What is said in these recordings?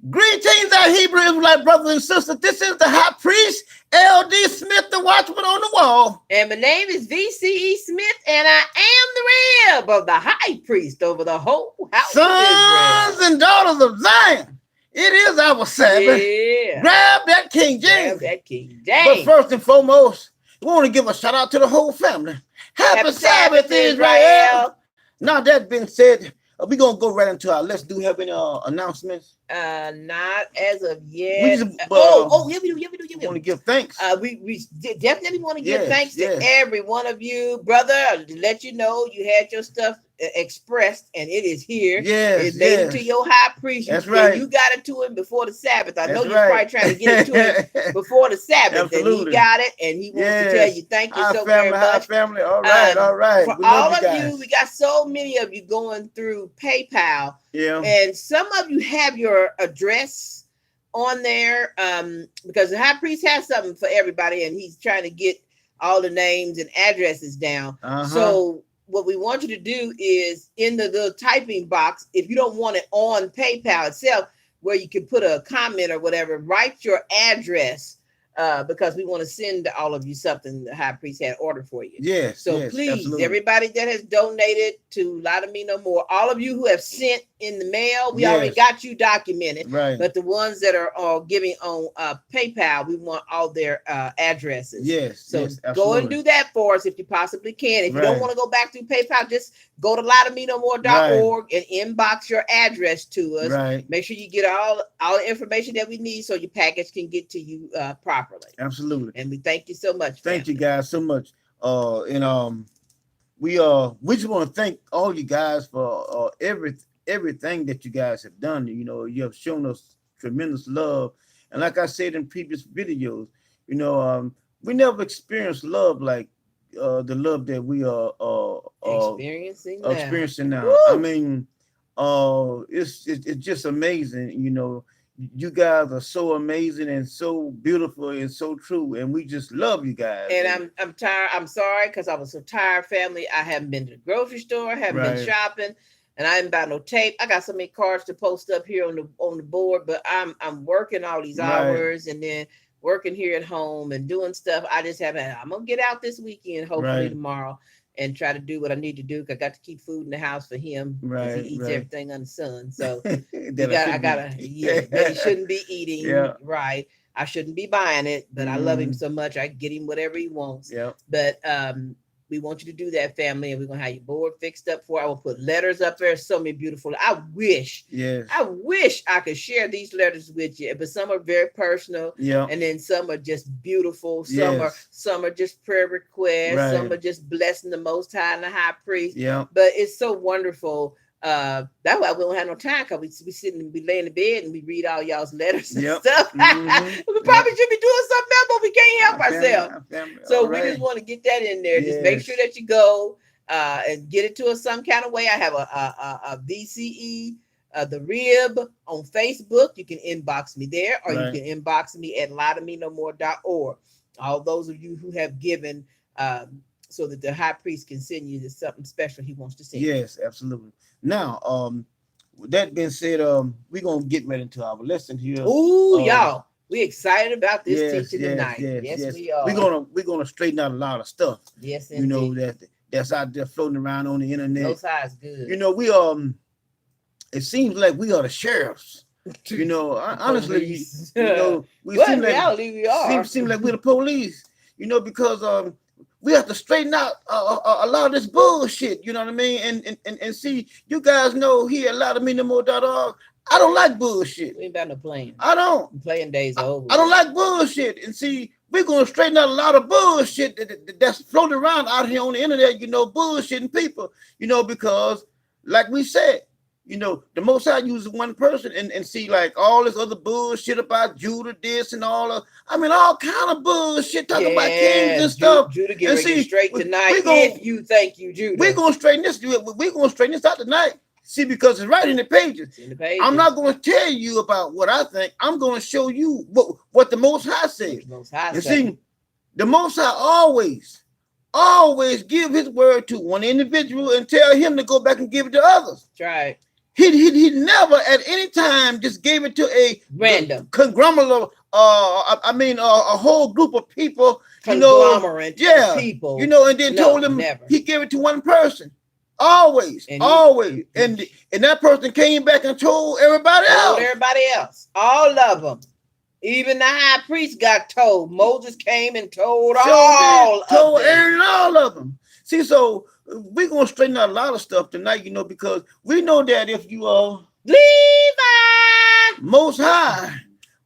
Greetings, our Hebrew Israelite brothers and sisters. This is the high priest, L.D. Smith, the watchman on the wall. And my name is V.C.E. Smith, and I am the rib of the high priest over the whole house Sons of Israel. and daughters of Zion, it is our Sabbath. Yeah. Grab that King Damn James. that King But James. first and foremost, we want to give a shout out to the whole family. Happy Sabbath, Israel. Now, that being said, we're going to go right into our let's do have any announcements. Not as of yet. We just, yeah, we do. want to give thanks. We definitely want to give Yes, thanks yes. to every one of you, brother. To let you know you had your stuff expressed, and it is here. Yes, It made it yes. to your high priest. That's right. You got it to him before the Sabbath. I know That's you're probably right. trying to get it to him before the Sabbath, and he Absolutely. got it, and he wants to tell you thank you Our so family, very our much. family. All right, all right. For We love all of guys. you, we got so many of you going through PayPal. Yeah. And some of you have your address on there because the high priest has something for everybody, and he's trying to get all the names and addresses down. So what we want you to do is in the little typing box, if you don't want it on PayPal itself, where you can put a comment or whatever, write your address because we want to send all of you something the high priest had ordered for you. Yes. So yes, please, absolutely. everybody that has donated to Lie to Me No More, all of you who have sent in the mail, we Yes. already got you documented. Right. But the ones that are giving on PayPal, we want all their addresses. Yes. So yes, go absolutely. and do that for us if you possibly can. If you don't Right. want to go back through PayPal, just go to lietomemore.org and inbox your address to us. Right. Make sure you get all the information that we need so your package can get to you properly. Absolutely. And we thank you so much. Thank you family. guys so much. We just want to thank all you guys for everything that you guys have done. You know, you have shown us tremendous love, and like I said in previous videos, you know, we never experienced love like the love that we are experiencing now. Woo! I mean, it's just amazing. You know, you guys are so amazing and so beautiful and so true, and we just love you guys. And I'm tired. I'm sorry because I was so tired, family. I haven't been to the grocery store, haven't been Right. shopping, and I haven't bought no tape. I got so many cards to post up here on the board, but I'm working all these Right. hours and then working here at home and doing stuff. I just haven't. I'm gonna get out this weekend, hopefully Right. tomorrow, and try to do what I need to do. 'Cause I got to keep food in the house for him because Right, he eats right. everything under the sun. So that that he shouldn't be eating. Yeah. Right. I shouldn't be buying it, but I love him so much. I get him whatever he wants. Yeah. But we want you to do that, family, and we're gonna have your board fixed up for. I will put letters up there. So many beautiful. I wish I could share these letters with you, but some are very personal, Yeah. and then some are just beautiful. Yes. Some are just prayer requests. Right. Some are just blessing the Most High and the High Priest. Yeah. But it's so wonderful. That's why we don't have no time because we sit and we lay in the bed and we read all y'all's letters and Yep. stuff. We probably should be doing something else, but we can't help ourselves. So All we right. just want to get that in there. Just make Yes. sure that you go and get it to us some kind of way. I have a VCE, the Rib on Facebook. You can inbox me there, or Right. you can inbox me at lietomemore.org. All those of you who have given so that the high priest can send you something special he wants to send you. Yes, absolutely. Now, with that being said, we're gonna get right into our lesson here. Ooh, y'all, we excited about this Yes, teaching tonight. Yes, we are. We're gonna straighten out a lot of stuff. Yes, You know indeed. that's out there floating around on the internet. Most High is good. You know, we it seems like we are the sheriffs. You know, honestly, Police. you know, we Well, seem in like reality, we are. seem like we're the police. You know, because we have to straighten out a lot of this bullshit. You know what I mean? And see, you guys know here a lot of MeNoMore.org. I don't like bullshit. We ain't got no playing. I don't. Playing days are over. I don't like bullshit. And see, we're gonna straighten out a lot of bullshit that's floating around out here on the internet. You know, bullshitting people. You know, because like we said, you know, the Most High uses one person and see like all this other bullshit about Judah this and all of, I mean, all kind of bullshit talking about kings and stuff. Judah get And ready to see, straight we- tonight. we gon- If you thank you, Judah. We're gonna straighten this. We're gonna straighten this out tonight. See, because it's right in the pages. It's in the pages. I'm not gonna tell you about what I think. I'm gonna show you what the Most High said. The Most High You say. see, the Most High always give his word to one individual and tell him to go back and give it to others. That's right. He never at any time just gave it to a random conglomerate. A whole group of people. Conglomerate of people. And then told them never. He gave it to one person. Always. And that person came back and told everybody else. All of them. Even the high priest got told. Moses came and told all of them. See, so we're going to straighten out a lot of stuff tonight, because we know that if you are Levi, Most High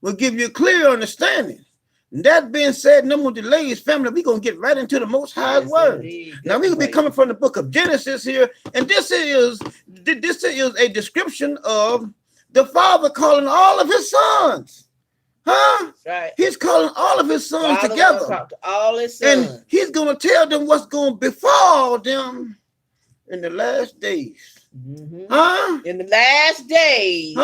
will give you a clear understanding. And that being said, no more delays, family. We're going to get right into the Most High's word. Now, we're going to be coming from the book of Genesis here. And this is a description of the Father calling all of his sons. Huh? Right. He's calling all of his sons together. Talk to all his sons. And he's going to tell them what's going to befall them in the last days. Mm-hmm. Huh? In the last days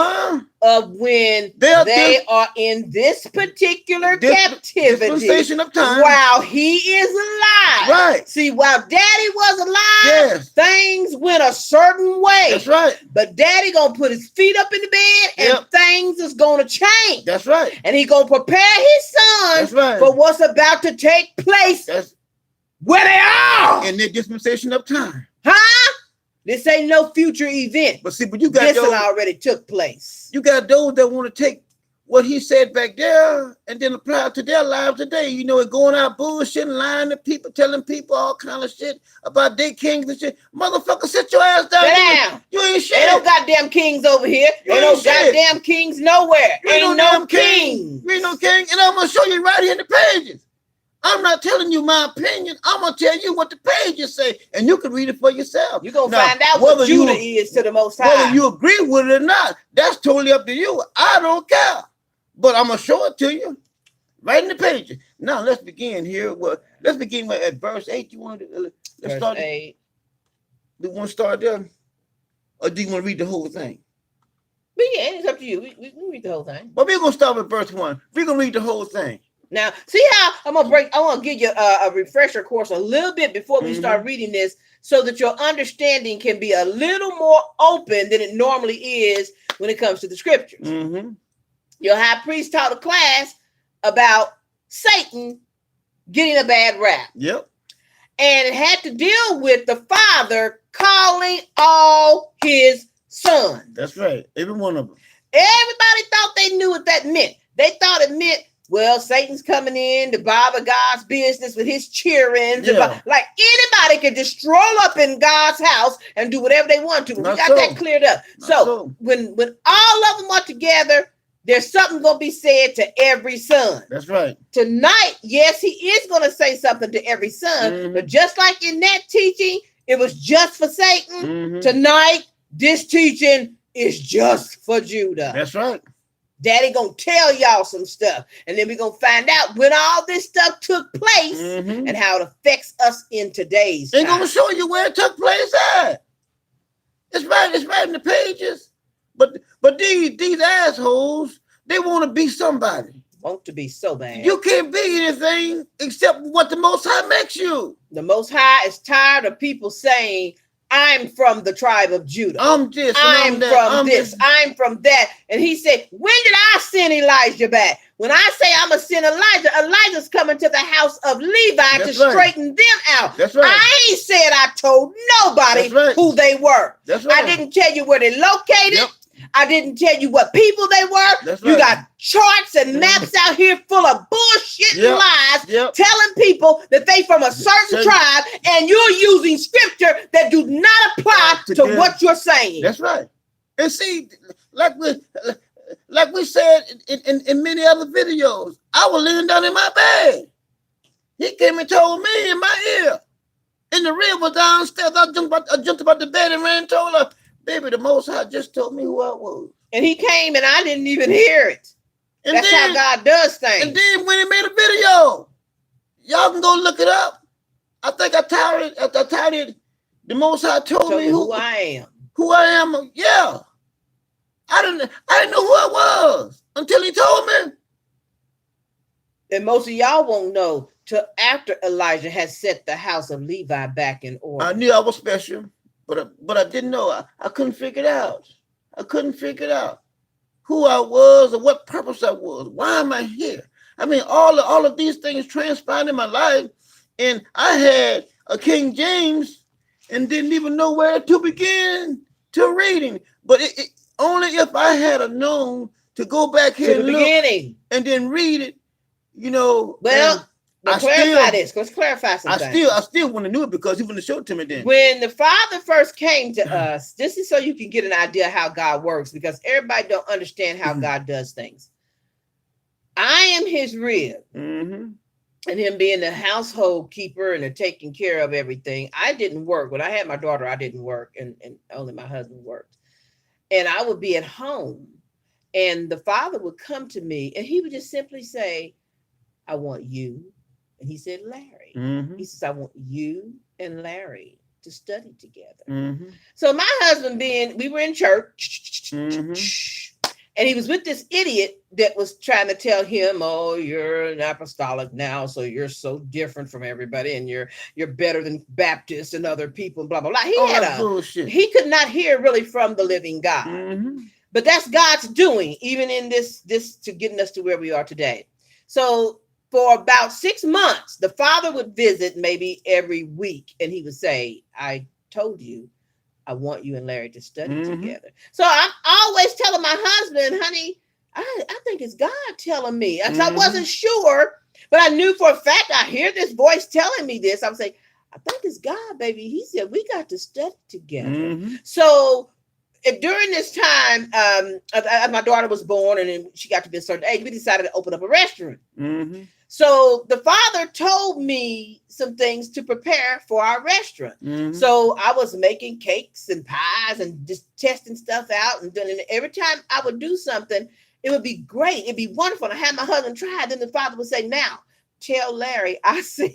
of when they are in this particular captivity dispensation of time while he is alive. Right. See, while Daddy was alive, things went a certain way. That's right. But Daddy gonna put his feet up in the bed and things is gonna change. That's right. And he gonna prepare his sons for what's about to take place where they are in the dispensation of time. Huh? This ain't no future event. But you got this already took place. You got those that want to take what he said back there and then apply it to their lives today. And going out bullshitting, lying to people, telling people all kind of shit about their kings and shit. Motherfucker, sit your ass down. Sit down. You ain't shit. Ain't no goddamn kings over here. Ain't no goddamn kings nowhere. Ain't no king. You ain't no king. And I'm going to show you right here in the pages. I'm not telling you my opinion. I'm going to tell you what the pages say, and you can read it for yourself. You're going to find out what Judah is to the Most High. Whether you agree with it or not, that's totally up to you. I don't care. But I'm going to show it to you right in the pages. Now, let's begin here. Let's begin at verse 8. You want to let's start 8. Do you want to start there? Or do you want to read the whole thing? But yeah, it's up to you. We read the whole thing. But we're going to start with verse 1. We're going to read the whole thing. Now, see how I want to give you a refresher course a little bit before we start reading this so that your understanding can be a little more open than it normally is when it comes to the scriptures. Mm-hmm. Your high priest taught a class about Satan getting a bad rap. Yep. And it had to deal with the Father calling all his sons. That's right. Every one of them. Everybody thought they knew what that meant. They thought it meant, well, Satan's coming in to bother God's business with his cheering. Yeah. Like anybody can just stroll up in God's house and do whatever they want to. We got that cleared up. So when all of them are together, there's something going to be said to every son. That's right. Tonight, yes, he is going to say something to every son. But just like in that teaching, it was just for Satan. Tonight, this teaching is just for Judah. That's right. Daddy gonna tell y'all some stuff, and then we're gonna find out when all this stuff took place and how it affects us in today's time. They're gonna show you where it took place at. It's right in the pages. But these assholes, they want to be somebody. Want to be so bad. You can't be anything except what the Most High makes you. The Most High is tired of people saying, I'm from the tribe of Judah. I'm this. I'm from this. I'm from that. And he said, when did I send Elijah back? When I say I'm going to send Elijah, Elijah's coming to the house of Levi to straighten them out. That's right. I ain't said I told nobody who they were. That's right. I didn't tell you where they located. Yep. I didn't tell you what people they were. That's you right. got charts and maps out here full of bullshit and lies, telling people that they from a certain tribe, and you're using scripture that do not apply to what you're saying. That's right. And see, like we said in many other videos, I was laying down in my bed. He came and told me in my ear. And the rib was downstairs. I jumped about the bed and ran and told her, baby, the Most High just told me who I was. And he came and I didn't even hear it. And that's how God does things. And then when he made a video, y'all can go look it up. I think I titled it, the Most High told me who I am. Who I am. Yeah. I didn't know who I was until he told me. And most of y'all won't know till after Elijah has set the house of Levi back in order. I knew I was special. But I didn't know. I couldn't figure it out. I couldn't figure it out who I was or what purpose I was. Why am I here? I mean, all of these things transpired in my life, and I had a King James and didn't even know where to begin to reading. But it only if I had a known to go back here to the beginning and then read it, you know. Well, let's clarify something. I still wouldn't have knew it because he wouldn't have showed it to me then. When the Father first came to us, this is so you can get an idea how God works, because everybody don't understand how God does things. I am his rib. Mm-hmm. And him being the household keeper and the taking care of everything. I didn't work. When I had my daughter, I didn't work, and only my husband worked. And I would be at home, and the Father would come to me, and he would just simply say, I want you. And he said, Larry. Mm-hmm. He says, I want you and Larry to study together. Mm-hmm. So my husband we were in church, mm-hmm. and he was with this idiot that was trying to tell him, oh, you're an apostolic now, so you're so different from everybody, and you're better than Baptists and other people, and blah, blah, blah. He could not hear really from the living God. Mm-hmm. But that's God's doing, even in this to getting us to where we are today. So for about 6 months, the Father would visit maybe every week, and he would say, I told you, I want you and Larry to study together. So I'm always telling my husband, honey, I think it's God telling me. I wasn't sure, but I knew for a fact, I hear this voice telling me this. I would say, I think it's God, baby. He said, we got to study together. So during this time, my daughter was born, and then she got to be a certain age, we decided to open up a restaurant. So the Father told me some things to prepare for our restaurant. So I was making cakes and pies and just testing stuff out. And then every time I would do something, it would be great. It'd be wonderful. And I had my husband try it. Then the Father would say, now tell Larry, I said,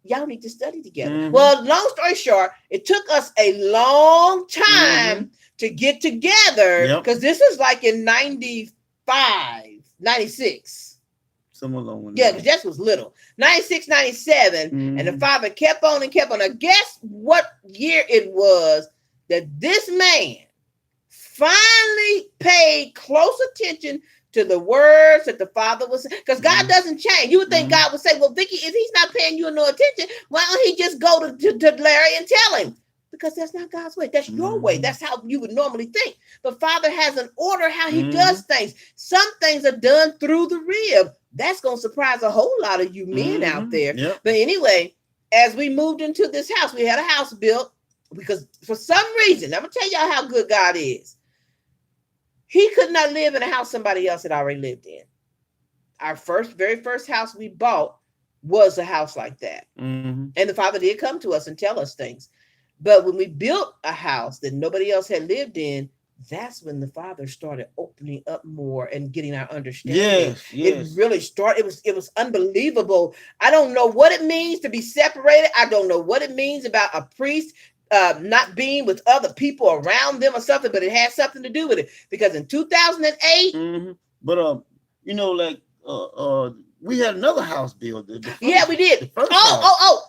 y'all need to study together. Well, long story short, it took us a long time to get together, because this was like in 95, 96. Somewhere along with that. Because Jess was little. 96, 97. And the Father kept on and kept on. Now, guess what year it was that this man finally paid close attention to the words that the Father was saying? Because God doesn't change. You would think God would say, well, Vicki, if he's not paying you no attention, why don't he just go to Larry and tell him? Because that's not God's way. That's your way. That's how you would normally think. But Father has an order how he does things. Some things are done through the rib. That's going to surprise a whole lot of you men out there. Yep. But anyway, as we moved into this house, we had a house built because for some reason, I'm going to tell y'all how good God is. He could not live in a house somebody else had already lived in. Our very first house we bought was a house like that. And the Father did come to us and tell us things. But when we built a house that nobody else had lived in, that's when the Father started opening up more and getting our understanding. Yes. It really started. It was unbelievable. I don't know what it means to be separated. I don't know what it means about a priest not being with other people around them or something, but it has something to do with it. Because in 2008, but you know, like we had another house built. Yeah, we did.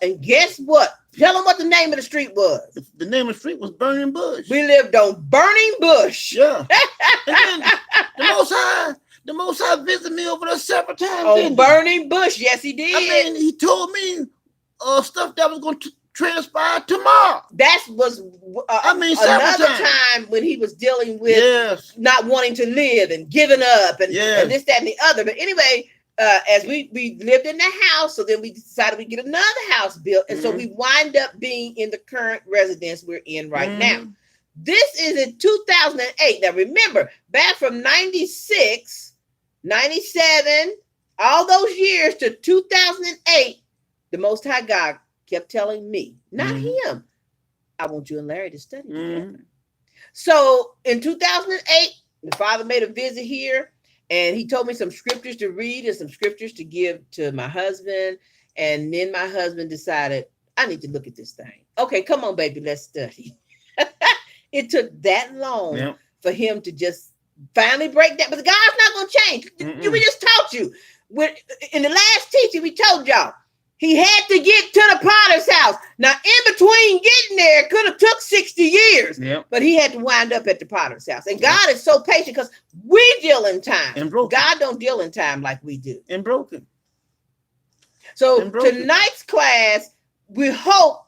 And guess what? Tell them what the name of the street was. The name of the street was Burning Bush. We lived on Burning Bush. Yeah. And then the Most High visited me over there several times. On Burning Bush. Yes, he did. I mean, he told me stuff that was going to transpire tomorrow. That was another time when he was dealing with not wanting to live and giving up and this, that, and the other. But anyway, as we lived in the house, so then we decided we'd get another house built. And so we wind up being in the current residence we're in right now. This is in 2008. Now remember, back from 96, 97, all those years to 2008, the Most High God kept telling me, not him, I want you and Larry to study together. So in 2008, the Father made a visit here. And he told me some scriptures to read and some scriptures to give to my husband. And then my husband decided, I need to look at this thing. Okay, come on, baby, let's study. It took that long for him to just finally break that. But God's not going to change. We just taught you. In the last teaching, we told y'all, He had to get to the potter's house. Now, in between getting there, could have took 60 years. Yep. But he had to wind up at the potter's house. And God is so patient because we deal in time. And broken. God don't deal in time like we do. And broken. So And broken. tonight's class, we hope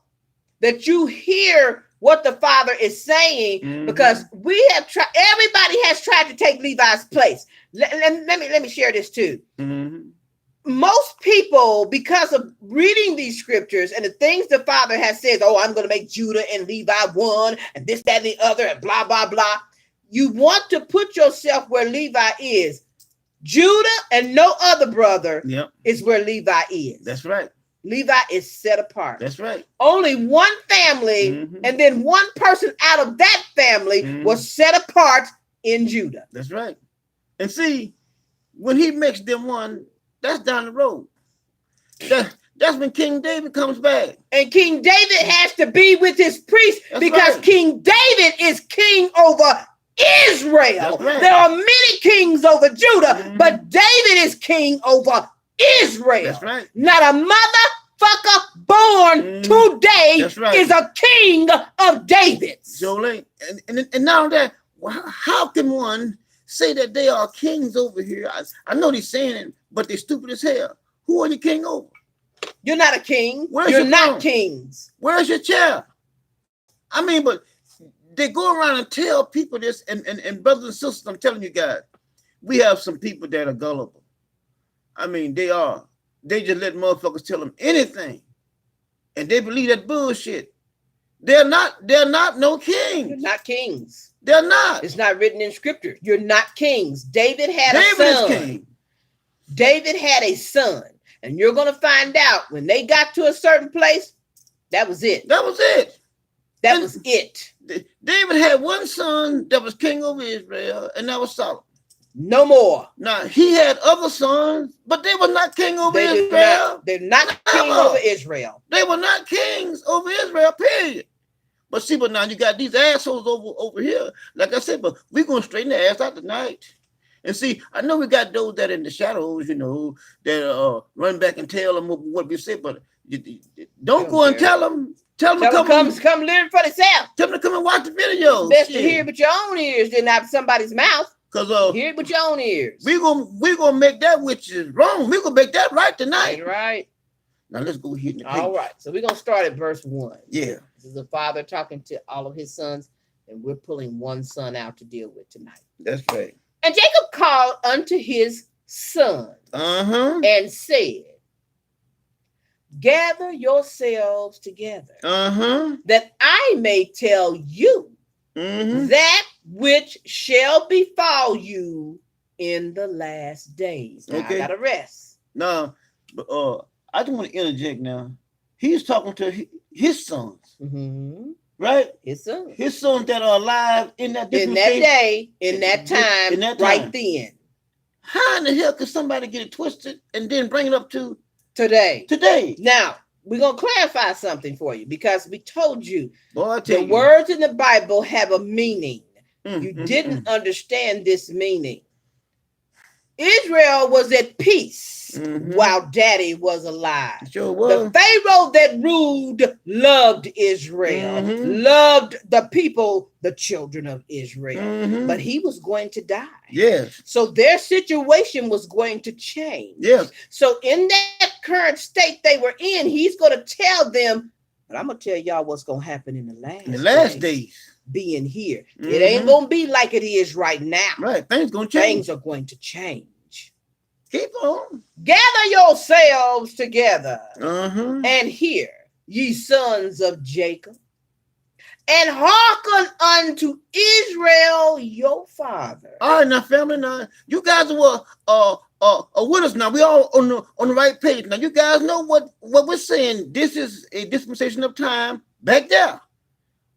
that you hear what the Father is saying, because we have tried. Everybody has tried to take Levi's place. Let me share this too. Most people, because of reading these scriptures and the things the Father has said, oh, I'm going to make Judah and Levi one, and this, that, and the other, and blah, blah, blah. You want to put yourself where Levi is. Judah and no other brother is where Levi is. That's right. Levi is set apart. That's right. Only one family, and then one person out of that family was set apart in Judah. That's right. And see, when he makes them one, that's down the road. That's when King David comes back. And King David has to be with his priest, because right. King David is king over Israel. Right. There are many kings over Judah, but David is king over Israel. That's right. Not a motherfucker born today is a king of David. Jolene, and now that, how can one say that they are kings over here? I know they're saying it, but they're stupid as hell. Who are you king over? You're not a king. Where's You're your not throne? kings. Where's your chair? I mean, but they go around and tell people this, and brothers and sisters, I'm telling you guys, we have some people that are gullible. I mean, they are. They just let motherfuckers tell them anything, and they believe that bullshit. They're not no kings. You're not kings. They're not. It's not written in scripture. You're not kings. David had a David son. is king. David had a son, and you're going to find out when they got to a certain place, that was it. That was it. That was it. David had one son that was king over Israel, and that was Solomon. No more. Now, he had other sons, but they were not king over Israel. They're not king over Israel. They were not kings over Israel, period. But see, but now you got these assholes over here. Like I said, but we're going to straighten their ass out tonight. And see, I know we got those that in the shadows, you know, that run back and tell them what we said, but don't go and tell them. Tell them to come live for themselves. Tell them to come and watch the video. Best to hear it with your own ears than out of somebody's mouth. Because hear it with your own ears. We're gonna make that which is wrong. We're gonna make that right tonight. That's right. Now let's go ahead and all right. So we're gonna start at verse 1. Yeah. This is the father talking to all of his sons, and we're pulling one son out to deal with tonight. That's right. And Jacob called unto his son and said, gather yourselves together, that I may tell you that which shall befall you in the last days. Now, I gotta rest. No, but I just want to interject now. He's talking to his sons, right? His sons. His sons that are alive in that day, in that time, right then. How in the hell could somebody get it twisted and then bring it up to today? Now, we're going to clarify something for you, because we told you the words in the Bible have a meaning. You didn't understand this meaning. Israel was at peace while Daddy was alive. Sure was. The Pharaoh that ruled loved Israel, loved the people, the children of Israel, but he was going to die. Yes. So their situation was going to change. Yes. So in that current state they were in, he's going to tell them, but I'm going to tell y'all what's going to happen in the last days. Being here. It ain't going to be like it is right now. Right. Things going to change. Things are going to change. Keep on. Gather yourselves together and hear, ye sons of Jacob, and hearken unto Israel your father. All right, now, family, now you guys are with us now. We all on the right page. Now, you guys know what we're saying. This is a dispensation of time back there.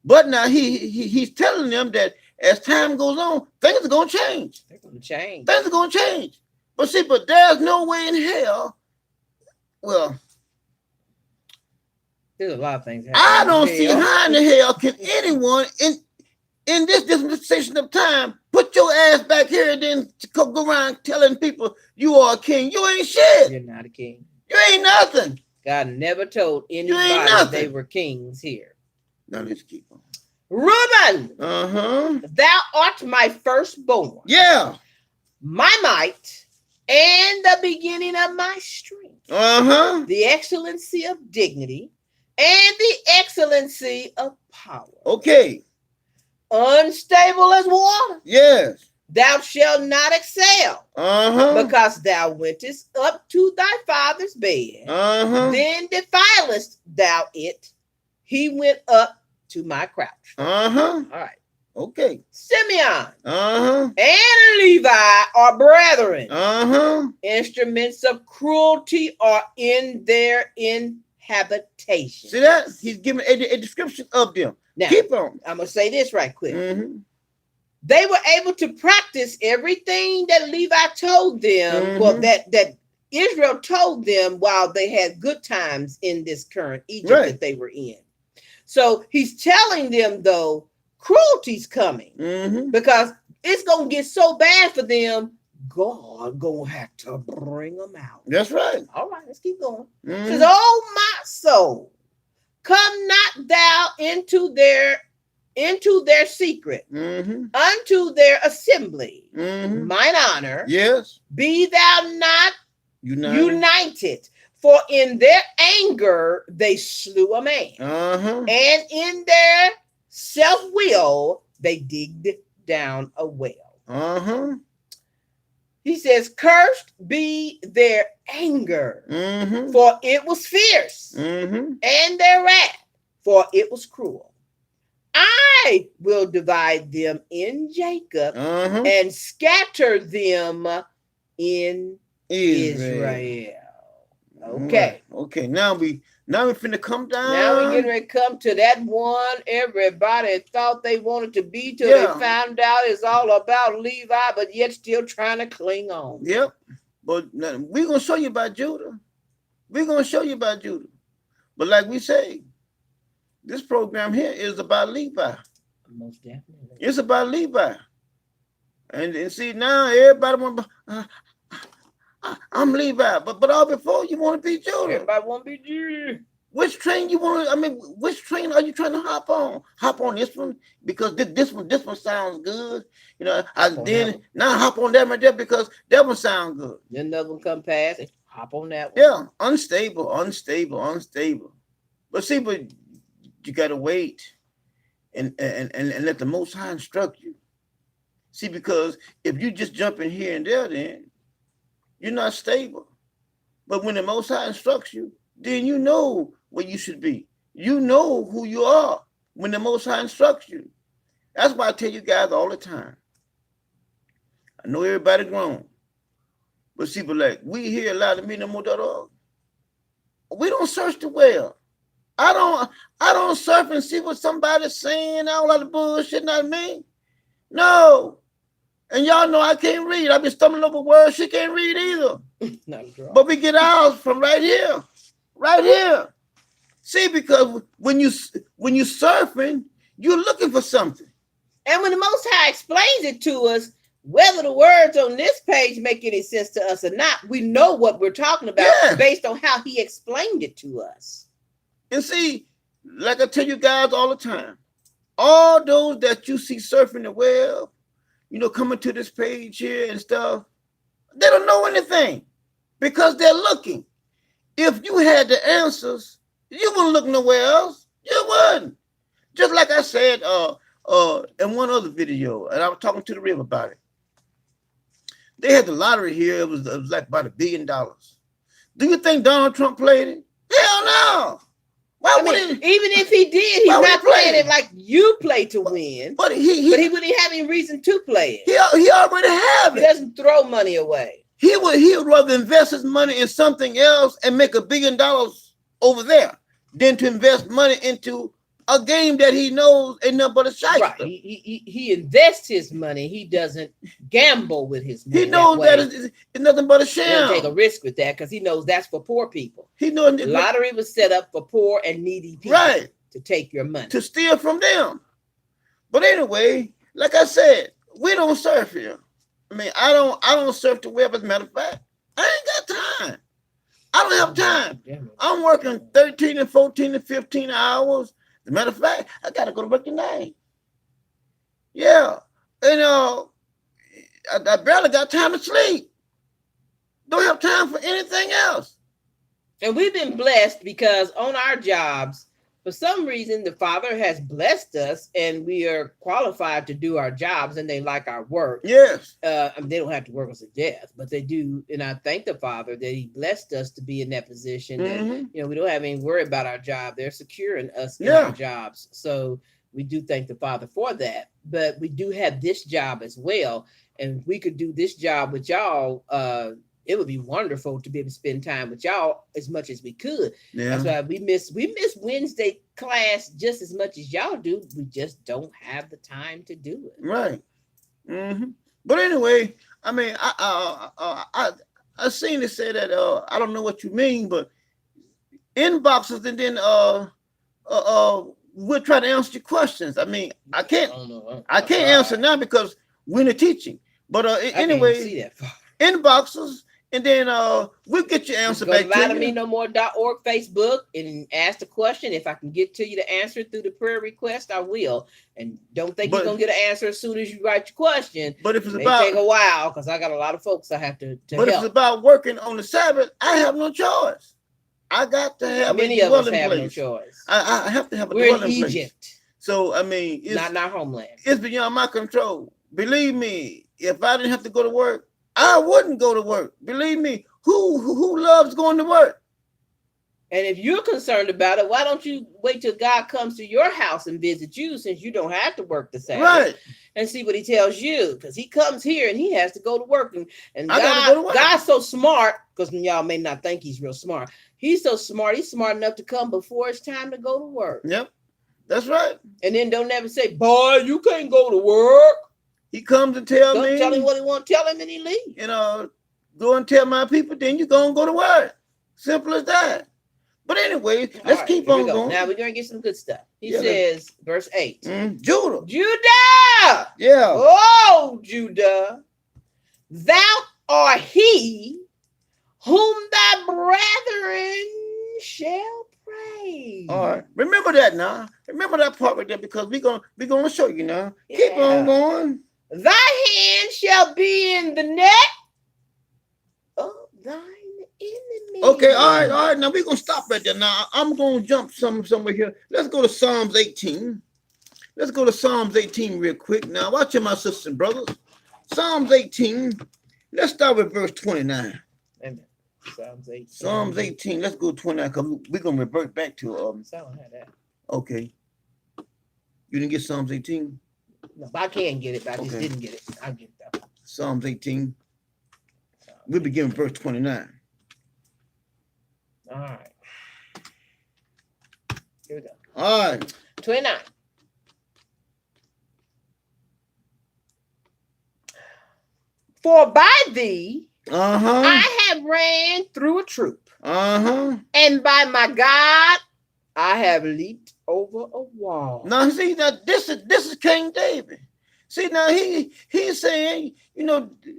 But now he's telling them that as time goes on, things are going to change. They're going to change. Things are going to change. But see, but there's no way in hell. Well, there's a lot of things happening. I don't see how in the hell can anyone in this dispensation of time put your ass back here and then go around telling people you are a king. You ain't shit. You're not a king. You ain't nothing. God never told anybody they were kings here. Now let's keep on. Reuben, thou art my firstborn. Yeah. My might and the beginning of my strength. The excellency of dignity and the excellency of power. Okay. Unstable as water. Yes. Thou shalt not excel. Because thou wentest up to thy father's bed. Then defilest thou it. He went up to my crouch. All right. Okay. Simeon and Levi are brethren. Instruments of cruelty are in their inhabitation. See that? He's giving a description of them. Now, keep on. I'm going to say this right quick. They were able to practice everything that Levi told them, well, that Israel told them while they had good times in this current Egypt that they were in. So he's telling them, though, cruelty's coming because it's going to get so bad for them, God going to have to bring them out. That's right. All right, let's keep going. Says, oh, my soul, come not thou into their secret, unto their assembly, mine honor. Yes. Be thou not united. For in their anger they slew a man, and in their self-will they digged down a well. He says, cursed be their anger, for it was fierce, and their wrath, for it was cruel. I will divide them in Jacob and scatter them in Israel. Okay. Okay. Now we finna come down. Now we getting ready to come to that one everybody thought they wanted to be till they found out it's all about Levi, but yet still trying to cling on. Yep. But we're gonna show you about Judah. We're gonna show you about Judah. But like we say, this program here is about Levi. Most definitely. It's about Levi. And see now everybody want I'm Levi, but all before you want to be Judah. Everybody want to be Judah. Which train you want to? I mean, which train are you trying to hop on? Hop on this one because this one sounds good. You know, now hop on that right there because that one sounds good. Then another one come past and hop on that one. Yeah, unstable. But see, but you gotta wait and let the Most High instruct you. See, because if you just jump in here and there, then you're not stable. But when the Most High instructs you, then you know where you should be. You know who you are when the Most High instructs you. That's why I tell you guys all the time. I know everybody grown. But see, but like we hear a lot of me no more dog. We don't search the well. I don't surf and see what somebody's saying, all that bullshit, not me. No. And y'all know I can't read. I've been stumbling over words she can't read either. But we get ours from right here. Right here. See, because when you surfing, you're looking for something. And when the Most High explains it to us, whether the words on this page make any sense to us or not, we know what we're talking about based on how he explained it to us. And see, like I tell you guys all the time, all those that you see surfing the web, you know, coming to this page here and stuff, they don't know anything because they're looking. If you had the answers, you wouldn't look nowhere else. You wouldn't. Just like I said in one other video, and I was talking to the River about it. They had the lottery here. It was like about $1 billion. Do you think Donald Trump played it? Hell no. Why would he? Even if he did, he's not playing it like you play to win. But he wouldn't have any reason to play it. He already have it. He doesn't throw money away. He would rather invest his money in something else and make $1 billion over there than to invest money into a game that he knows ain't nothing but a shyster. Right. He invests his money. He doesn't gamble with his money. He knows that it's nothing but a sham. He doesn't take a risk with that because he knows that's for poor people. He knows the lottery was set up for poor and needy people, right, to take your money, to steal from them. But anyway, like I said, we don't surf here. I mean, I don't surf the web. As a matter of fact, I ain't got time. I don't have time. I'm working 13 and 14 and 15 hours. As a matter of fact, I got to go to work tonight. Yeah. And I barely got time to sleep. Don't have time for anything else. And we've been blessed because on our jobs, for some reason, the Father has blessed us and we are qualified to do our jobs and they like our work. Yes. They don't have to work us to death, but they do. And I thank the Father that he blessed us to be in that position. And, we don't have any worry about our job. They're securing us in our jobs. So we do thank the Father for that. But we do have this job as well. And if we could do this job with y'all, it would be wonderful to be able to spend time with y'all as much as we could. Yeah. That's why we miss Wednesday class just as much as y'all do. We just don't have the time to do it. Right. Mm-hmm. But anyway, I mean, I seen it say that I don't know what you mean, but inboxes and then we'll try to answer your questions. I mean, I can't answer now because we're in the teaching. But anyway, inboxes. And then we'll get your answer back to you. Go to LiveMeNoMore.org Facebook and ask the question. If I can get to you to answer it through the prayer request, I will. And don't think you're gonna get an answer as soon as you write your question. But if it's it may take a while because I got a lot of folks I have to help. If it's about working on the Sabbath, I have no choice. I got to have many a of us dwelling have place. No choice. I have to have a We're dwelling in place. Egypt. So I mean, it's not in our homeland. It's beyond my control. Believe me, if I didn't have to go to work, I wouldn't go to work. Believe me. Who loves going to work? And if you're concerned about it, why don't you wait till God comes to your house and visit you, since you don't have to work the Sabbath, right? And see what he tells you, because he comes here and he has to go to work. And God's so smart, because y'all may not think he's real smart. He's so smart. He's smart enough to come before it's time to go to work. Yep, that's right. And then don't ever say, boy, you can't go to work. He comes and tell me. Don't tell him what he wants. Tell him and he leaves. Go and tell my people, then you're going to go to work. Simple as that. But anyway, let's keep on going. Now we're going to get some good stuff. He says, verse 8. Judah. Yeah. Oh, Judah. Thou art he whom thy brethren shall praise. All right. Remember that now. Remember that part right there, because we're gonna show you now. Yeah. Keep on going. Thy hand shall be in the net of thine enemy. Okay, all right. Now we're gonna stop right there. Now I'm gonna jump somewhere here. Let's go to Psalms 18. Let's go to Psalms 18 real quick. Now, watch it, my sisters and brothers. Psalms 18. Let's start with verse 29. Amen. Psalms 18. Let's go to 29 because we're gonna revert back to Okay. You didn't get Psalms 18? No, I can get it, but I just didn't get it. I'll get it though. Psalms 18. We'll begin with verse 29. All right. Here we go. All right. 29. For by thee I have ran through a troop. And by my God I have leaped over a wall. Now see that this is King David. See now he's saying,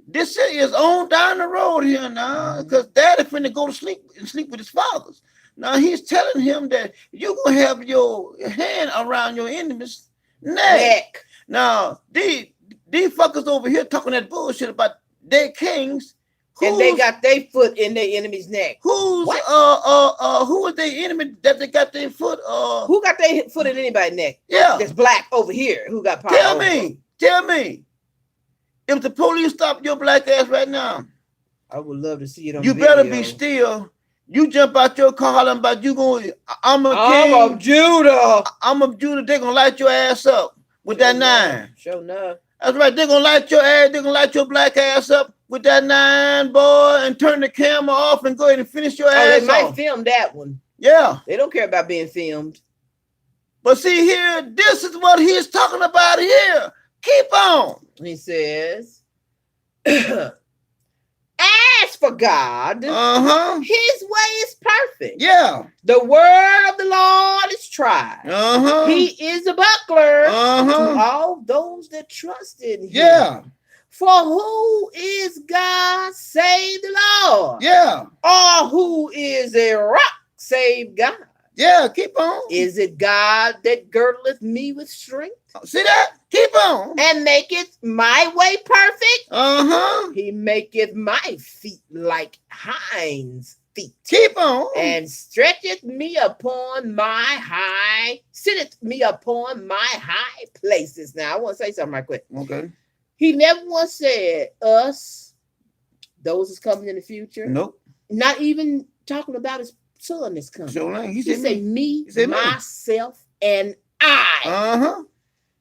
this is on down the road here now, because daddy finna go to sleep with his fathers. Now he's telling him that you're gonna have your hand around your enemy's neck. Now these fuckers over here talking that bullshit about their kings. And they got their foot in their enemy's neck. Who is their enemy that they got their foot? Who got their foot in anybody's neck? Yeah, that's black over here. Who got power? Tell me. If the police stop your black ass right now, I would love to see it on you video. better be still. You jump out your car hollering about you going. I'm of Judah. I'm of Judah. They're gonna light your ass up with that 9. Sure enough. That's right. They're gonna light your ass. They're gonna light your black ass up with that 9, boy, and turn the camera off and go ahead and finish your ass. They might film that one. Yeah. They don't care about being filmed. But see here, this is what he's talking about here. Keep on. He says, as for God, his way is perfect. Yeah. The word of the Lord is tried. He is a buckler to all those that trust in him. Yeah. For who is God save the Lord? Yeah. Or who is same God? Yeah, keep on. Is it God that girdleth me with strength? See that? Keep on. And maketh my way perfect? Uh-huh. He maketh my feet like hinds feet. Keep on. And stretcheth me upon my sitteth me upon my high places. Now, I want to say something right quick. Okay. He never once said us, those is coming in the future. Nope. Not even talking about his son that's coming. Sure, He said me, He said me. myself, and I. Uh-huh.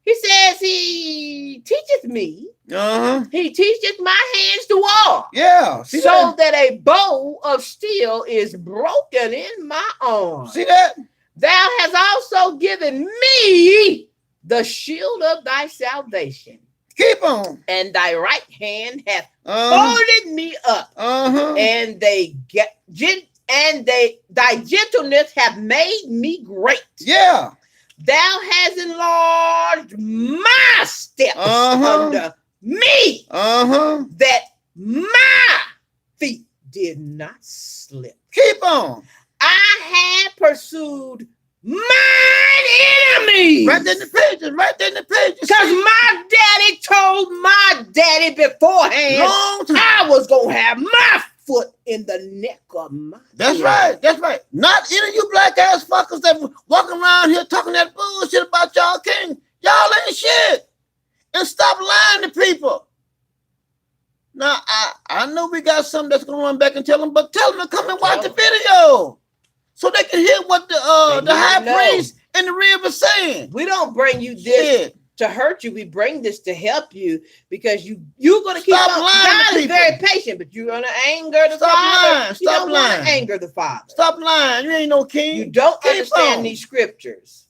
He says he teacheth me. Uh-huh. He teacheth my hands to war. Yeah. See So that a bow of steel is broken in my arm. See that? Thou hast also given me the shield of thy salvation. Keep on. And thy right hand hath Uh-huh. folded me up. Uh-huh. And thy gentleness hath made me great. Yeah. Thou hast enlarged my steps under me, that my feet did not slip. Keep on. I had pursued mine enemies. Right there in the pages. Right there in the pages. Because my daddy told my daddy beforehand Long time. I was going to have my foot in the neck of my That's enemy. right. That's right. Not any of you black ass fuckers that walking around here talking that bullshit about y'all king. Y'all ain't shit. And stop lying to people. Now, I know we got something that's going to run back and tell them, but tell them to come and watch the video so they can hear what the high priest and the real is saying. We don't bring you this Shit. to hurt you. We bring this to help you because you're going to keep Stop on. lying to God is people. very patient, but you're going to anger the Stop Father. lying. You Stop don't want lying. to anger the Father. Stop lying. You ain't no king. You don't Keep understand on. these scriptures.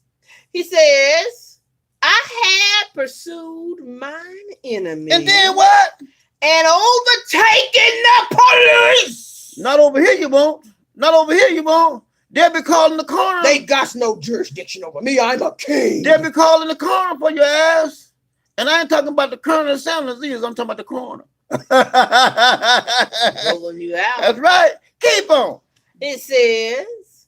He says, I had pursued mine enemy. And then what? And overtaken the police. Not over here you won't. Not over here you won't. They'll be calling the coroner. They got no jurisdiction over me. I'm a king. They'll be calling the coroner for your ass. And I ain't talking about the coroner of Sanders either. I'm talking about the coroner. Rolling you out. That's right. Keep on. It says,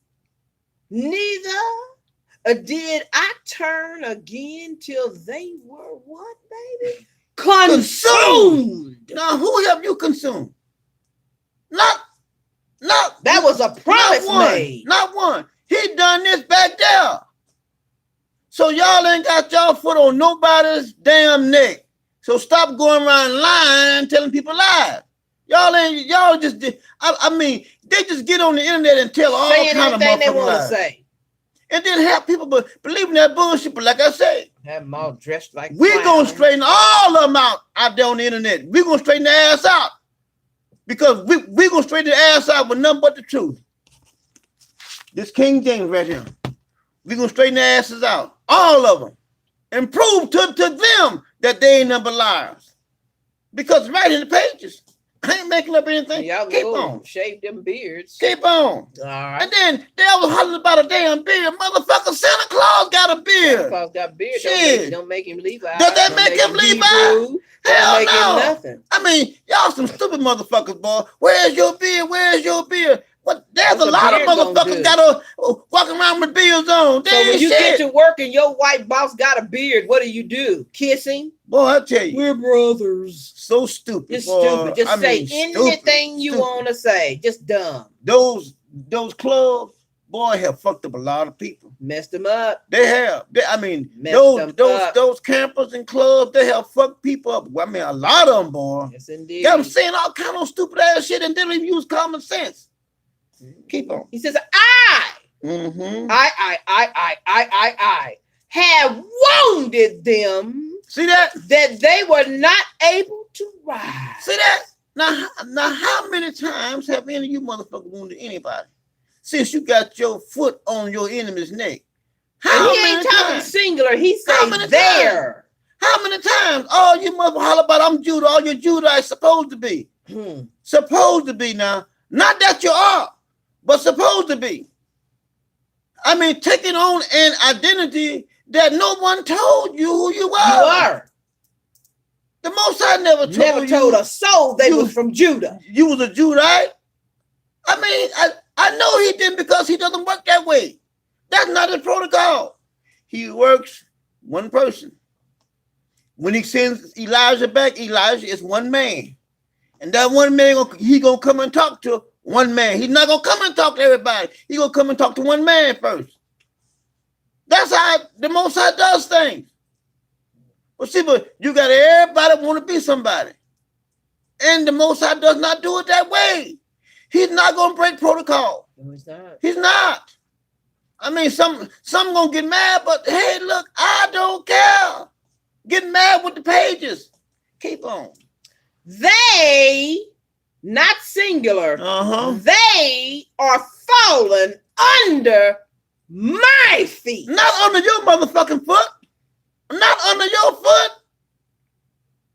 neither did I turn again till they were what, baby? Consumed. Now, who have you consumed? Not. That was a promise not one, made. Not one. He done this back there. So y'all ain't got y'all foot on nobody's damn neck. So stop going around lying and telling people lies. Y'all just did. I mean, they just get on the internet and tell all Saying kind of anything they motherfucking want to lies. say. And then have people believing that bullshit. But like I said, Have them all dressed like we're clowns. going to straighten all of them out there on the internet. We're going to straighten their ass out. Because we're going to straighten their ass out with nothing but the truth. This King James right here. We're going to straighten their asses out. All of them. And prove to them that they ain't nothing but liars. Because right in the pages. I ain't making up anything. Y'all Keep go on. shave them beards. Keep on. All right. And then they was hollering about a damn beard. Motherfucker, Santa Claus got a beard. Claus got a beard. Shit. Don't make him Levi. Does that Don't make him Levi? Hebrew. Hell Don't make no. him nothing. I mean, y'all some stupid motherfuckers, boy. Where's your beard? Where's your beard? What? There's What's a a lot of beard gonna motherfuckers do? got walking around with beards on. They So when ain't you shit. get to work and your white boss got a beard, what do? Kiss him? Boy, I tell you, We're brothers. so stupid. Just boy. stupid. Just I say mean, anything you stupid. want to say. Just dumb. Those clubs, boy, have fucked up a lot of people. Messed them up. They have. I mean, Messed them up. those campers and clubs, they have fucked people up. Well, I mean, a lot of them, boy. Yes, indeed. Got them saying all kind of stupid ass shit and they don't even use common sense. Keep on. He says, I have wounded them See that? that they were not able to rise. See that? Now, how many times have any of you motherfuckers wounded anybody since you got your foot on your enemy's neck? And he ain't talking singular. He How many says there. How many times? All you motherfuckers holler about I'm Judah. All your Judahites supposed to be. Supposed to be now. Not that you are, but supposed to be. I mean, taking on an identity that no one told you who you were. You are. The Most High never told Never you told a soul they you- was from Judah. you was a Judite. I mean, I know he didn't because he doesn't work that way. That's not his protocol. He works one person. When he sends Elijah back, Elijah is one man. And that one man, he going to come and talk to one man. He's not going to come and talk to everybody. He's going to come and talk to one man first. That's how the Most High does things. But see, but you got everybody want to be somebody. And the Most High does not do it that way. He's not going to break protocol. No, he's not. He's not. I mean, some going to get mad, but hey, look, I don't care. Get mad with the pages. Keep on. They, not singular, they are fallen under my feet. Not under your motherfucking foot. Not under your foot.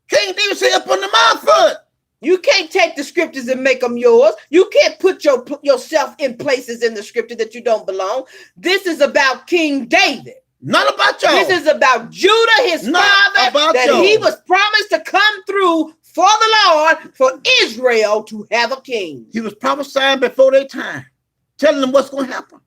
King David say up under my foot. You can't take the scriptures and make them yours. You can't put yourself in places in the scripture that you don't belong. This is about King David. Not about y'all. This is about Judah, his father, that he was promised to come through for the Lord, for Israel to have a king. He was prophesying before their time, telling them what's going to happen.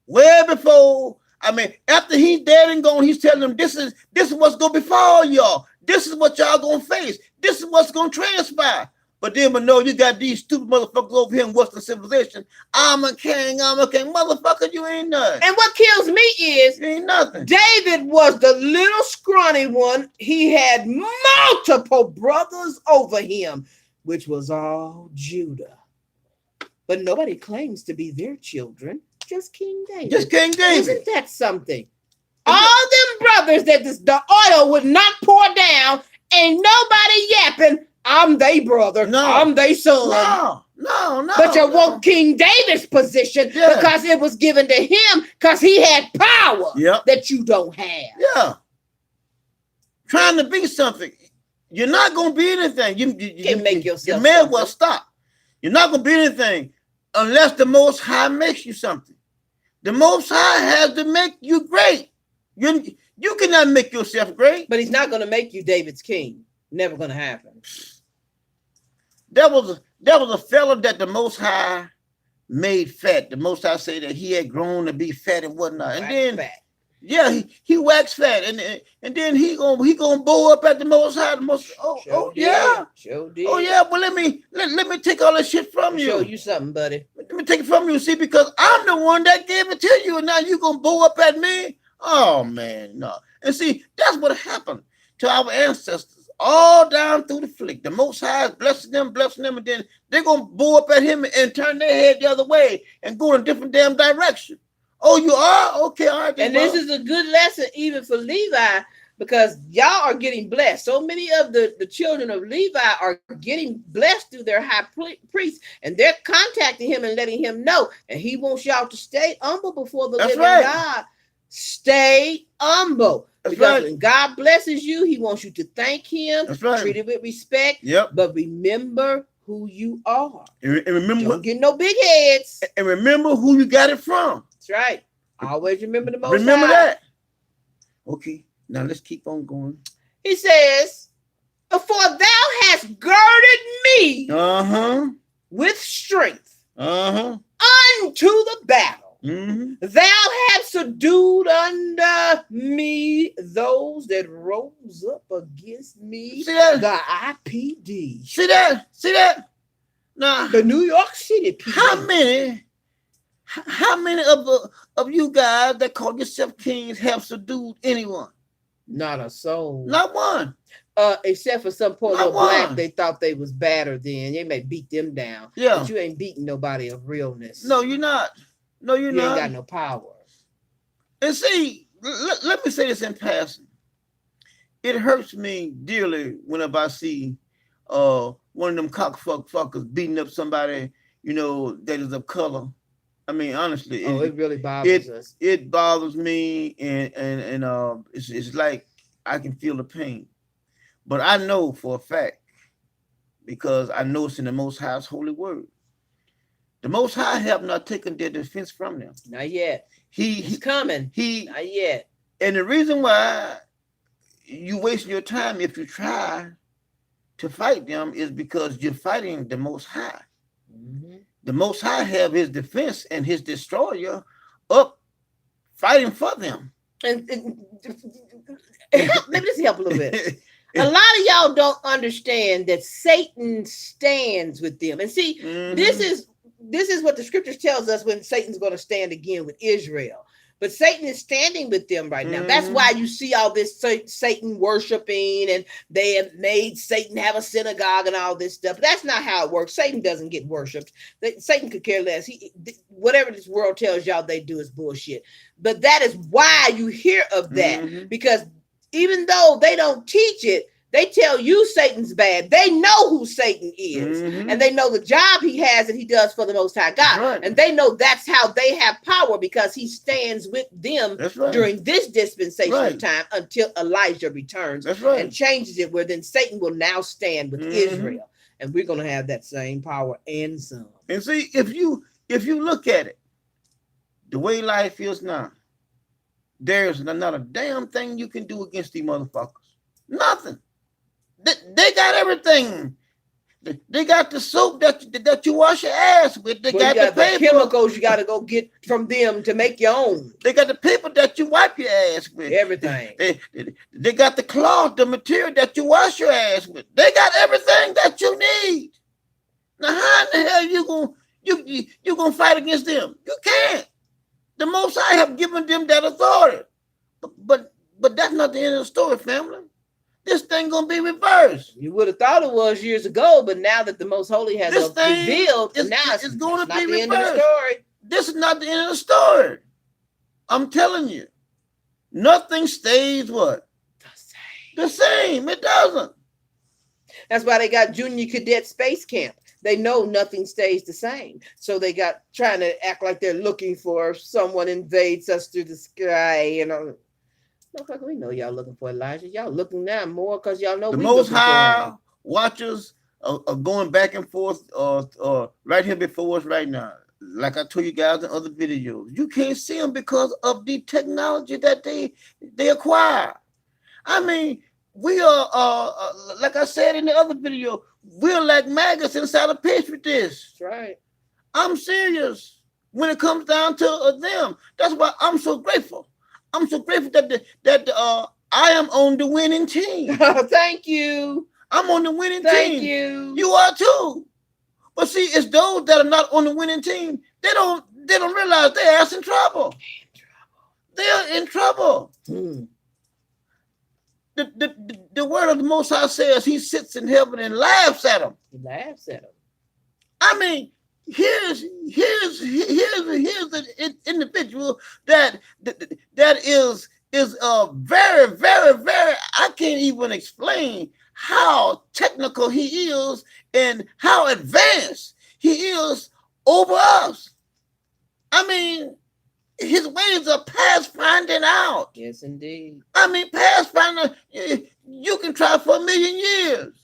Way before, I mean, after he's dead and gone, he's telling them this is what's going to befall y'all. This is what y'all going to face. This is what's going to transpire. But then, but no, you got these stupid motherfuckers over here in Western civilization. I'm a king. Motherfucker, you ain't nothing. And what kills me is, you ain't nothing. David was the little scrawny one. He had multiple brothers over him, which was all Judah. But nobody claims to be their children. Just King David. Just King David. Isn't that something? All them brothers that the oil would not pour down, ain't nobody yapping, I'm they brother, I'm they son. No. But you want King David's position because it was given to him because he had power that you don't have. Yeah. Trying to be something. You're not going to be anything. You can make yourself. You may as well stop. You're not going to be anything unless the Most High makes you something. The Most High has to make you great. You cannot make yourself great. But he's not going to make you David's king. Never going to happen. There was a fella that the Most High made fat. The Most High said that he had grown to be fat and whatnot. And then fat. He waxed fat. And then he gonna bow up at the Most High. Sure did. Oh yeah, well let me take all that shit from you. Show you something, buddy. Let me take it from you, see, because I'm the one that gave it to you, and now you gonna bow up at me? Oh man, no. And see, that's what happened to our ancestors all down through the flick. The Most High is blessing them, and then they're gonna bow up at him and turn their head the other way and go in a different damn direction. Oh, you are? Okay, all right. And this is a good lesson even for Levi, because y'all are getting blessed. So many of the children of Levi are getting blessed through their high priest, and they're contacting him and letting him know. And he wants y'all to stay humble before the living God. Stay humble. Because when God blesses you, he wants you to thank him, treat it with respect. But remember who you are. And remember, don't get no big heads. And remember who you got it from. That's right. Always remember the Most Remember High. that. Okay, now let's keep on going. He says, "For thou hast girded me with strength unto the battle. Thou hast subdued under me those that rose up against me." See that? The IPD. See that? Now, the New York City PD. How many of you guys that call yourself kings have subdued anyone? Not a soul. Not one. Except for some poor little black they thought they was badder than. They may beat them down. Yeah. But you ain't beating nobody of realness. No, you're not. No, you're not. You ain't got no power. And see, let me say this in passing. It hurts me dearly whenever I see one of them cockfuckers beating up somebody, that is of color. I mean, honestly, it really bothers us. It bothers me, and it's like I can feel the pain. But I know for a fact, because I know it's in the Most High's holy word. The Most High have not taken their defense from them. Not yet. He's coming. Not yet. And the reason why you wasting your time if you try to fight them is because you're fighting the Most High. the Most High have his defense and his destroyer up fighting for them. And maybe this help a little bit. A lot of y'all don't understand that Satan stands with them. And see, this is what the scriptures tells us when Satan's going to stand again with Israel. But Satan is standing with them right now. That's why you see all this Satan worshiping, and they have made Satan have a synagogue and all this stuff. But that's not how it works. Satan doesn't get worshipped. Satan could care less. Whatever this world tells y'all they do is bullshit. But that is why you hear of that, because even though they don't teach it, they tell you Satan's bad. They know who Satan is, and they know the job he has and he does for the Most High God. Right. And they know that's how they have power, because he stands with them during this dispensation of time until Elijah returns and changes it, where then Satan will now stand with Israel. And we're going to have that same power and some. And see, if you look at it, the way life is now, there's not a damn thing you can do against these motherfuckers. Nothing. They got everything. They got the soap that you wash your ass with. They got the paper. Chemicals you got to go get from them to make your own. They got the paper that you wipe your ass with. Everything. They got the cloth, the material that you wash your ass with. They got everything that you need. Now, how in the hell you gonna fight against them? You can't. The Most High have given them that authority. But that's not the end of the story, family. This thing gonna be reversed. You would have thought it was years ago, but now that the Most Holy has revealed, now it's going to be the end of the story. This is not the end of the story. I'm telling you, nothing stays what? The same. It doesn't. That's why they got Junior Cadet Space Camp. They know nothing stays the same, so they got trying to act like they're looking for someone invades us through the sky, you know. We know y'all looking for Elijah. Y'all looking now more because y'all know the Most High watchers are going back and forth right here before us right now. Like I told you guys in other videos, you can't see them because of the technology that they acquire. I mean, we are like I said in the other video, we're like maggots inside a petri dish. That's right. I'm serious when it comes down to them. That's why I'm so grateful. I'm so grateful that I am on the winning team. Thank you. I'm on the winning team. Thank you. You are too. But see, it's those that are not on the winning team. They don't realize they're in trouble. They're in trouble. The word of the Most High says he sits in heaven and laughs at them. He laughs at them. I mean, here's an individual that is very, very, very, I can't even explain how technical he is and how advanced he is over us. I mean, his ways are past finding out. Yes, indeed. I mean, past finding, you can try for 1,000,000 years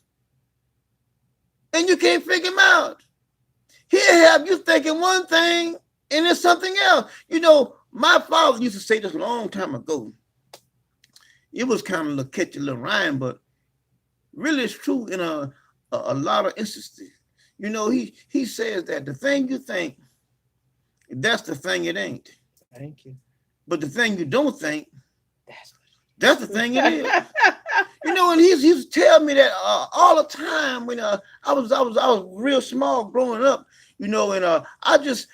and you can't figure him out. He'll have you thinking one thing and it's something else. You know, my father used to say this a long time ago. It was kind of a catchy little rhyme, but really it's true in a lot of instances. You know, he says that the thing you think, that's the thing it ain't. Thank you. But the thing you don't think, that's the thing it is. You know, and he used to tell me that all the time when I was real small growing up. You know, and I just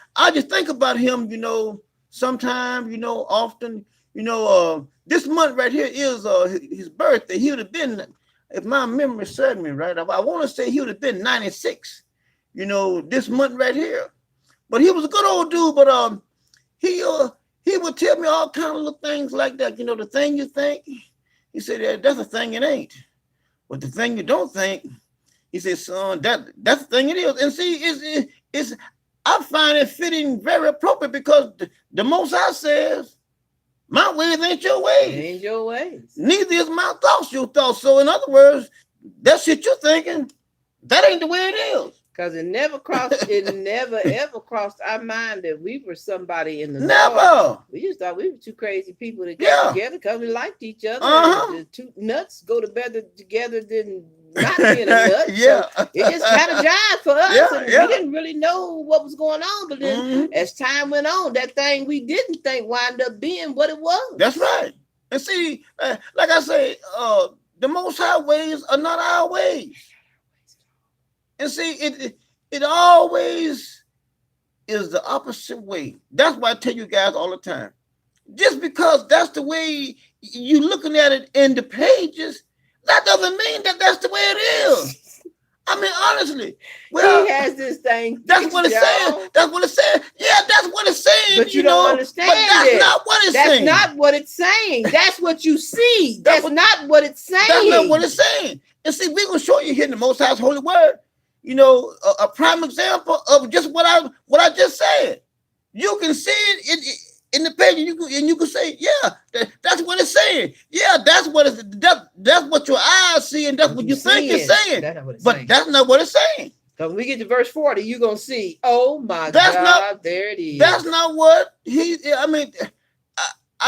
think about him. You know, sometimes, you know, often. You know, this month right here is his birthday. He would have been, if my memory serves me right, I want to say he would have been 96. You know, this month right here. But he was a good old dude. But he would tell me all kind of little things like that. You know, the thing you think, he said, that's the thing it ain't. But the thing you don't think, he said, son, that's the thing it is. And see, it's I find it fitting very appropriate because the Most High says, my ways ain't your ways. Ain't your ways. Neither is my thoughts your thoughts. So in other words, that shit you're thinking, that ain't the way it is. Because it never ever crossed our mind that we were somebody in the never. Lord. We just thought we were two crazy people that got together because we liked each other. The two nuts go to bed together, then not being a nut. Yeah. So it just kind of jived for us. Yeah, And yeah. we didn't really know what was going on. But then as time went on, that thing we didn't think wound up being what it was. That's right. And see, like I say, the Most High ways are not our ways. And see, it always is the opposite way. That's why I tell you guys all the time. Just because that's the way you're looking at it in the pages, that doesn't mean that that's the way it is. I mean, honestly, well, he has this thing. That's what it's saying. That's what it's saying. Yeah, that's what it's saying. But you don't understand. But that's not what it's saying. That's not what it's saying. That's what you see. That's not what it's saying. That's not what it's saying. And see, we're gonna show you here in the Most High's holy word. You know, a prime example of just what I just said. You can see it in the page, and you can say, yeah, that's what it's saying. Yeah, that's what your eyes see, and that's what you think it's saying. But that's not what it's saying. So when we get to verse 40, you're gonna see, oh my God, there it is. That's not what I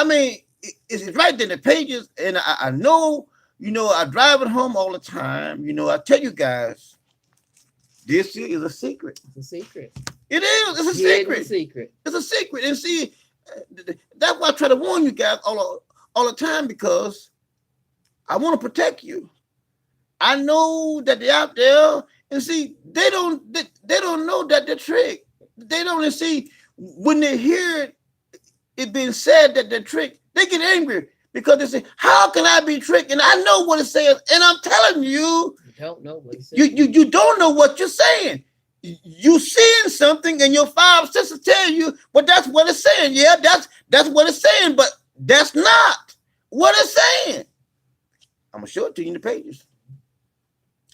mean, it's right there in the pages, and I know, you know, I drive it home all the time. You know, I tell you guys, this is a secret. It's a secret. It is. It's a secret. It's a secret. It's a secret. And see, that's why I try to warn you guys all the time, because I want to protect you. I know that they're out there, and see, they don't know that they're tricked. They don't see when they hear it being said that they're tricked, they get angry because they say, "How can I be tricked?" And I know what it says, and I'm telling you, you don't know what it says. You don't know what you're saying. You seeing something, and your five senses tell you, but that's what it's saying. Yeah, that's what it's saying, but that's not what it's saying. I'm gonna show it to you in the pages.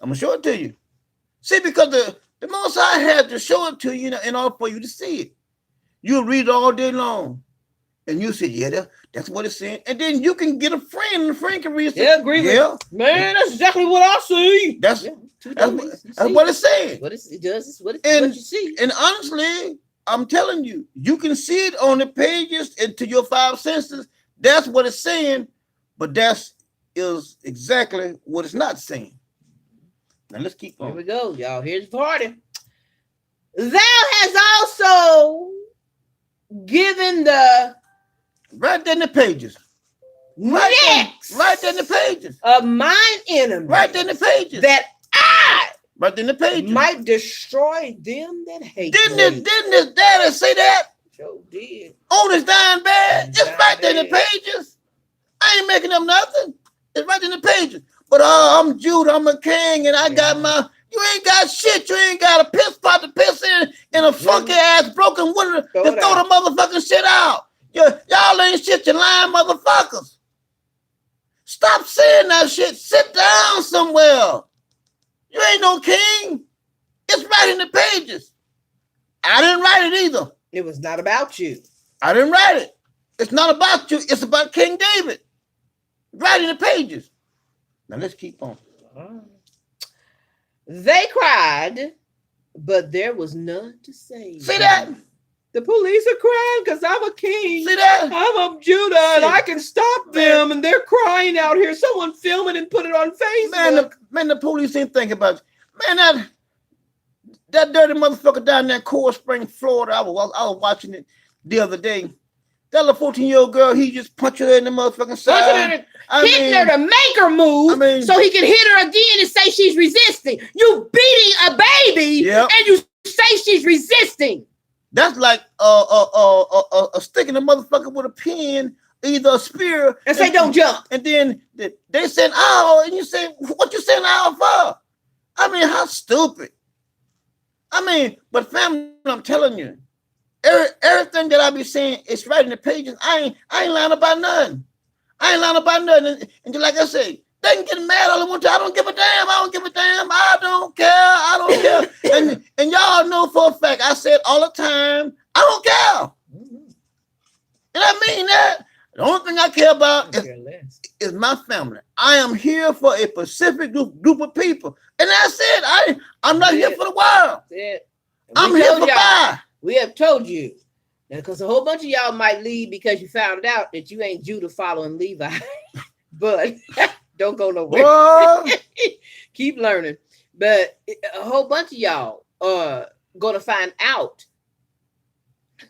I'm gonna show it to you. See, because the Most High had to show it to you in order for you to see it. You'll read it all day long, and you say, "Yeah, that's what it's saying." And then you can get a friend, and a friend can read it. Yeah, agree. Yeah, man, that's exactly what I see. That's what it's saying. What it does is what you see. And honestly, I'm telling you, you can see it on the pages and to your five senses. That's what it's saying, but that is exactly what it's not saying. Now let's keep on. Here we go, y'all. Here's the party. Thou hast also given the right there in the pages. Next, right there in the pages of mine enemy. Right there in the pages. That I right there in the pages might destroy them that hate me. Didn't his daddy say that? Sure did. On his dying bed. It's right there in the pages. I ain't making up nothing. It's right in the pages. But I'm Judah, I'm a king, and I got my. You ain't got shit. You ain't got a piss pot to piss in a funky ass broken window to throw the motherfucking shit out. Y'all ain't shit, you lying motherfuckers. Stop saying that shit. Sit down somewhere. You ain't no king. It's right in the pages. I didn't write it either. It was not about you. I didn't write it. It's not about you. It's about King David. Right in the pages. Now let's keep on. They cried, but there was none to save. See that? The police are crying because I'm a king. See that? I'm Judah, and I can stop them, and they're crying out here. Someone film it and put it on Facebook. Man, the police ain't thinking about it. Man, that dirty motherfucker down there in Coral Spring, Florida, I was watching it the other day. That little 14-year-old girl, he just punched her in the motherfucking side. Hitting her to make her move so he can hit her again and say she's resisting. You beating a baby and you say she's resisting. That's like a stick in the motherfucker with a pin, either a spear. And say, don't jump. And then they said, "Ow," and you say, "What you saying ow for?" I mean, how stupid. I mean, but family, I'm telling you, everything that I be saying is right in the pages. I ain't lying about nothing. I ain't lying about nothing. And like I say, they can get mad all they want to. I don't give a damn. I don't give a damn. I don't care. I don't care. And y'all know for a fact, I said all the time, I don't care. And I mean that. The only thing I care about is my family. I am here for a specific group of people. And that's it. I'm not here for the world. I'm here for God. We have told you. Because a whole bunch of y'all might leave because you found out that you ain't Judah following Levi. But don't go nowhere. Keep learning. But a whole bunch of y'all are going to find out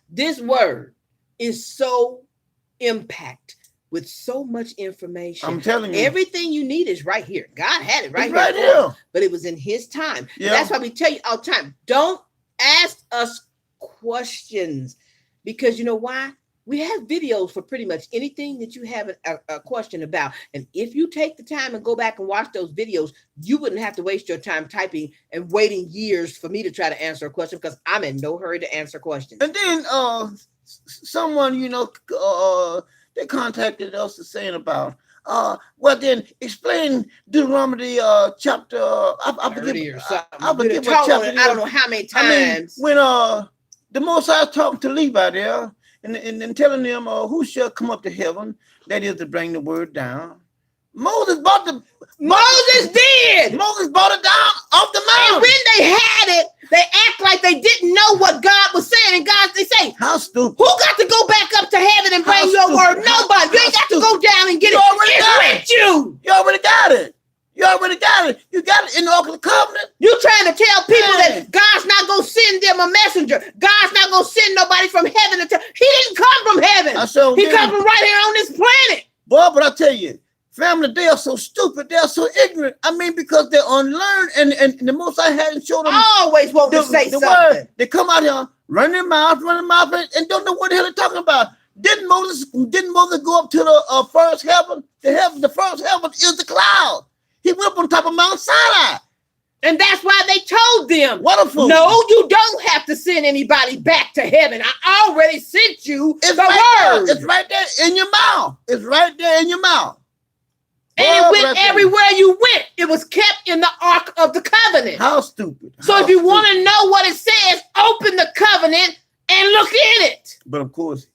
this word is so impact with so much information. I'm telling you. Everything you need is right here. God had it right it's here. Right here. But it was in his time. Yeah. That's why we tell you all the time, don't ask us questions. Because you know why? We have videos for pretty much anything that you have a question about. And if you take the time and go back and watch those videos, you wouldn't have to waste your time typing and waiting years for me to try to answer a question, because I'm in no hurry to answer questions. And then someone, they contacted us saying about, well, then explain Deuteronomy chapter, I forget what chapter. I don't know how many times. I mean, when the Most High talking to Levi there, and telling them who shall come up to heaven, that is to bring the word down. Moses brought it down off the mountain. And when they had it, they act like they didn't know what God was saying. And God, they say, how stupid. Who got to go back up to heaven and bring your word? Nobody. You ain't got to go down and get it. It's with you. You already got it. You got it in the Ark of the Covenant. You trying to tell people that God's not going to send them a messenger. God's not going to send nobody from heaven. He didn't come from heaven. He come from right here on this planet. Boy, but I tell you, family, they are so stupid. They are so ignorant. I mean, because they're unlearned, and the Most I hadn't showed them. Always want to say something. Word. They come out here, run their mouth, and don't know what the hell they're talking about. Didn't Moses go up to the first heaven? The first heaven is the cloud. He went up on top of Mount Sinai. And that's why they told them, wonderful. No, you don't have to send anybody back to heaven. I already sent you the word. It's right there in your mouth. It's right there in your mouth. And it went everywhere you went. It was kept in the Ark of the Covenant. How stupid. So if you want to know what it says, open the covenant and look in it. But of course,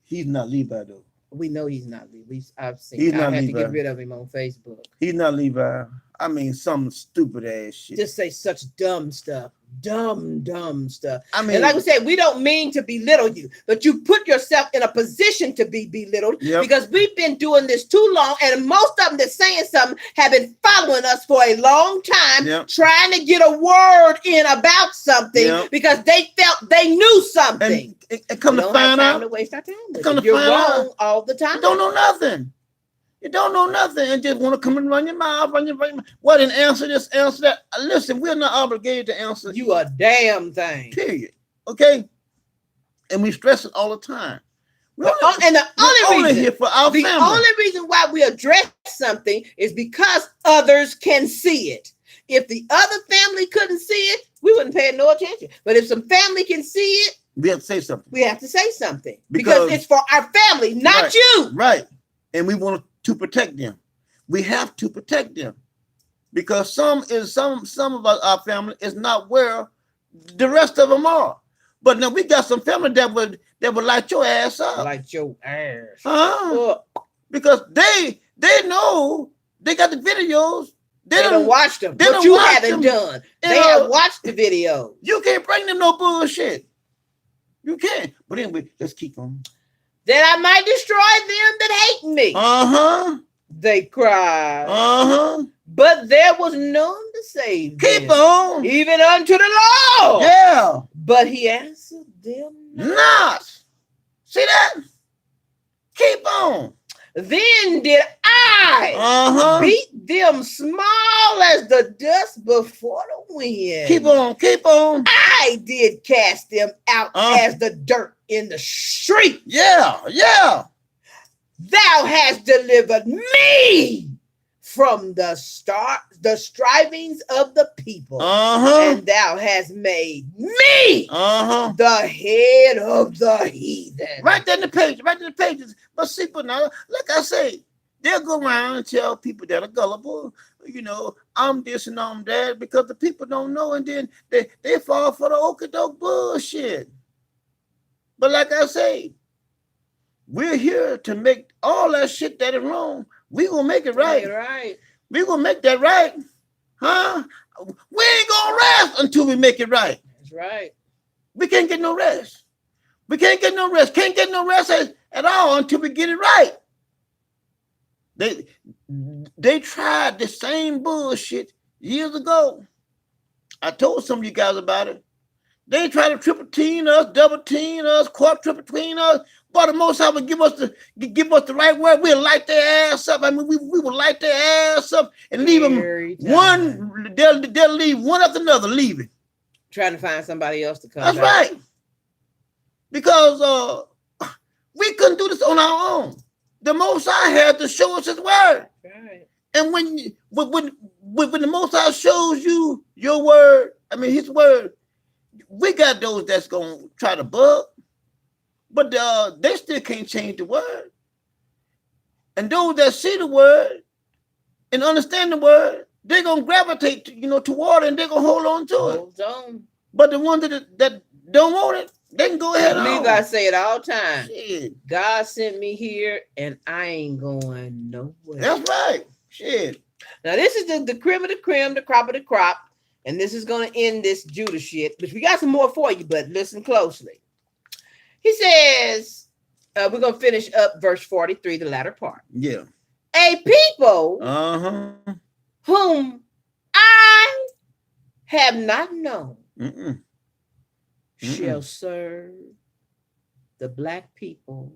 he's not Levi, though. We know he's not Levi. I've seen. He's I had to get rid of him on Facebook. He's not Levi. I mean, some stupid ass shit. Just say such dumb stuff. Dumb stuff. I mean, and like we said, we don't mean to belittle you, but you put yourself in a position to be belittled because we've been doing this too long, and most of them that's saying something have been following us for a long time, trying to get a word in about something because they felt they knew something. And come to find out, to waste our time with you're wrong all the time. You don't know nothing. You don't know nothing and just want to come and run your mouth, What, and answer this, answer that. Listen, we're not obligated to answer you a damn thing. Period. Okay? And we stress it all the time. The only reason why we address something is because others can see it. If the other family couldn't see it, we wouldn't pay no attention. But if some family can see it, we have to say something. We have to say something because it's for our family, not you. Right. And we want to protect them. We have to protect them because some of our family is not where the rest of them are. But now we got some family that would light your ass up. Light your ass. Because they know they got the videos. They don't watch them. What you haven't done. They have watched the video. You can't bring them no bullshit. You can't. But anyway, let's keep on. That I might destroy them that hate me. They cried. But there was none to save them. Keep on. Even unto the Lord. Yeah. But he answered them not. See that? Keep on. Then did I beat them small as the dust before the wind. Keep on. I did cast them out as the dirt in the street. Yeah. Thou hast delivered me from the strivings of the people, and thou hast made me the head of the heathen. Right there in the pages. But see, but now, like I say, they'll go around and tell people that are gullible, I'm this and I'm that, because the people don't know, and then they fall for the okey-doke bullshit. But like I say, we're here to make all that shit that is wrong. We gonna make it right. We gonna make that right. We ain't gonna rest until we make it right. That's right. We can't get no rest. Can't get no rest at all until we get it right. They tried the same bullshit years ago. I told some of you guys about it. They try to triple team us, double team us, quadruple team us. But the Most High would give us the right word. We'll light their ass up. I mean, we will light their ass up and leave them one. They'll leave one after another, leaving. Trying to find somebody else to come. That's right. Because we couldn't do this on our own. The Most High had to show us His word. Right. And when the Most High shows you your word, I mean His word, we got those that's gonna try to bug, but they still can't change the word. And those that see the word and understand the word, they're gonna gravitate, toward it, and they're gonna hold on to it. But the ones that don't want it, they can go ahead. I God say it all the time. Shit. God sent me here, and I ain't going nowhere. That's right. Shit. Now this is the creme of the creme, the crop of the crop, and this is going to end this Judah shit. But we got some more for you, but listen closely. He says, we're going to finish up verse 43, the latter part. Yeah. A people whom I have not known shall serve the black people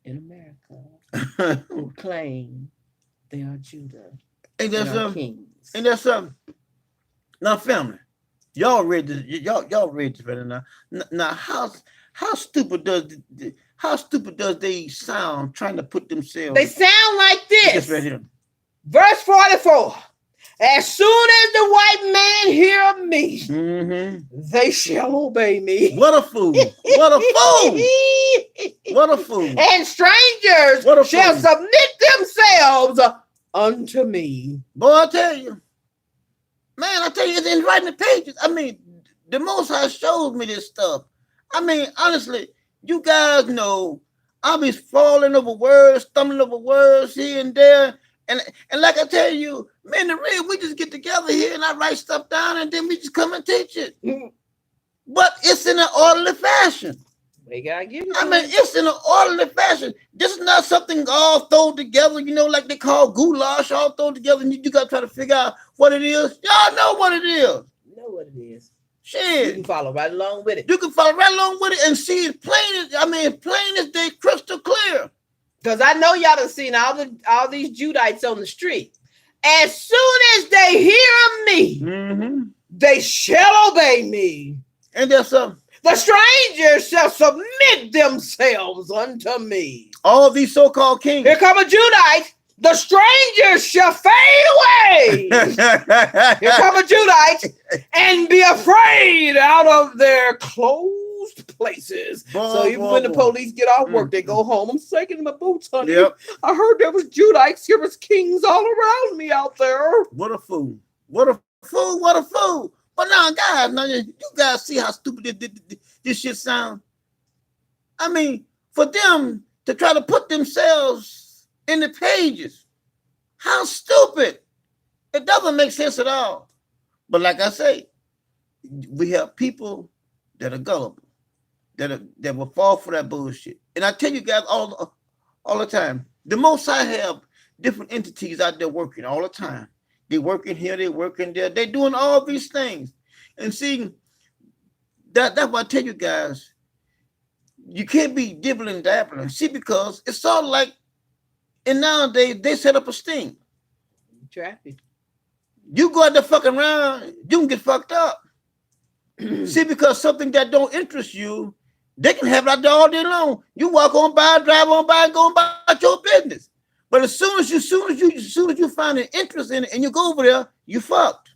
in America who claim they are Judah. Ain't that something? Ain't that something? Now, family, y'all read this. Y'all read this better now. Now, how stupid does they sound trying to put themselves? They sound like this. Right here. Verse 44. As soon as the white man hear of me, they shall obey me. What a fool! What a fool! What a fool! And strangers shall submit themselves unto me. Boy, I tell you, it's right in the pages. I mean, the Most High shows me this stuff. I mean, honestly, you guys know I'll be falling over words, stumbling over words here and there. And like I tell you, man, the real, we just get together here and I write stuff down and then we just come and teach it. But it's in an orderly fashion. We gotta give it. I mean, it's in an orderly fashion. This is not something all thrown together, like they call goulash, all thrown together, and you got to try to figure out what it is. Y'all know what it is. You know what it is. Shit. You can follow right along with it. You can follow right along with it and see it plain as day, crystal clear. Because I know y'all have seen all these Judites on the street. As soon as they hear of me, they shall obey me. And there's something. The strangers shall submit themselves unto me. All these so-called kings. Here come a Judite. The strangers shall fade away. Here come a Judite and be afraid out of their closed places. So even when the police get off work, they go home. I'm shaking my boots, honey. Yep. I heard there was Judites. There was kings all around me out there. What a fool. What a fool. What a fool. But now, guys, you guys see how stupid this shit sounds? I mean, for them to try to put themselves in the pages, how stupid. It doesn't make sense at all. But like I say, we have people that are gullible, that will fall for that bullshit. And I tell you guys all the time, the Most High have different entities out there working all the time. They working here, they working there. They doing all these things. And see, that's why I tell you guys, you can't be dibbling and dabbling. See, because it's all like, and nowadays they set up a sting. Traffic. You go out there fucking around, you can get fucked up. See, because something that don't interest you, they can have it out there all day long. You walk on by, drive on by, and go about your business. But as soon as you find an interest in it and you go over there, you fucked.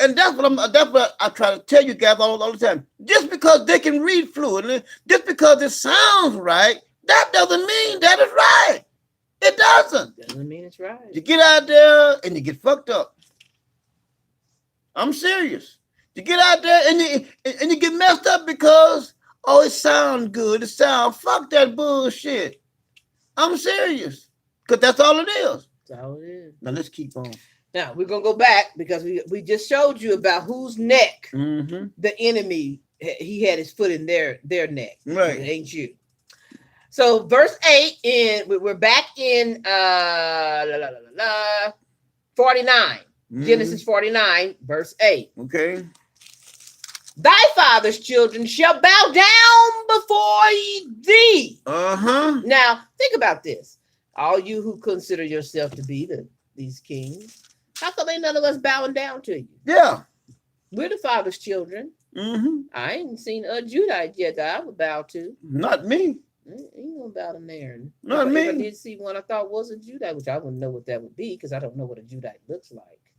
And that's what I try to tell you guys all the time. Just because they can read fluently, just because it sounds right, that doesn't mean that it's right. It doesn't. Doesn't mean it's right. You get out there and you get fucked up. I'm serious. You get out there and you get messed up because, it sounds good. Fuck that bullshit. I'm serious. Because that's all it is. That's all it is. Now let's keep on. Now we're gonna go back because we just showed you about whose neck the enemy, he had his foot in their neck. Right. It ain't you. So verse 8, we're back in 49. Genesis 49, verse 8. Okay. Thy father's children shall bow down before thee. Now, think about this. All you who consider yourself to be these kings, how come ain't none of us bowing down to you? Yeah. We're the father's children. I ain't seen a Judite yet that I would bow to. Not me. Ain't gonna bow to there. Not me. If I did see one I thought was a Judite, which I wouldn't know what that would be because I don't know what a Judite looks like.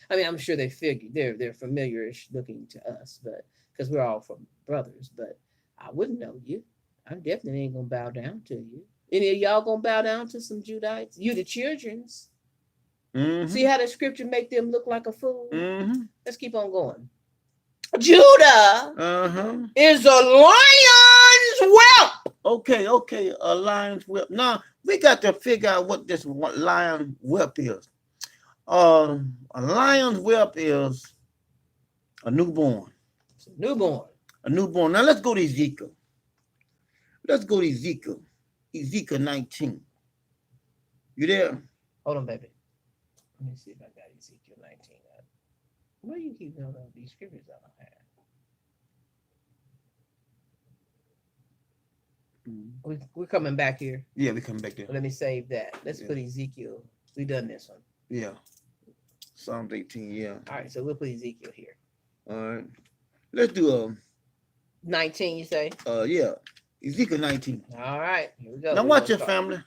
I mean, I'm sure they figure they're familiar-ish looking to us, but because we're all from brothers, but I wouldn't know you. I definitely ain't gonna bow down to you. Any of y'all gonna bow down to some Judites? You the children's. See how the scripture make them look like a fool? Let's keep on going. Judah is a lion's whelp. Okay, a lion's whelp. Now we got to figure out what this lion whelp is. A lion's whelp is a newborn. It's a newborn. A newborn. Now let's go to Ezekiel. Ezekiel 19. You there? Hold on, baby. Let me see if I got Ezekiel 19 up. Where do you keep knowing these scriptures I don't have? We're coming back here. Yeah, we're coming back there. Let me save that. Let's put Ezekiel. We done this one. Yeah. Psalms 18, yeah. All right, so we'll put Ezekiel here. All right. Let's do 19, you say? Yeah. Ezekiel 19. All right, here we go. Now watch your family.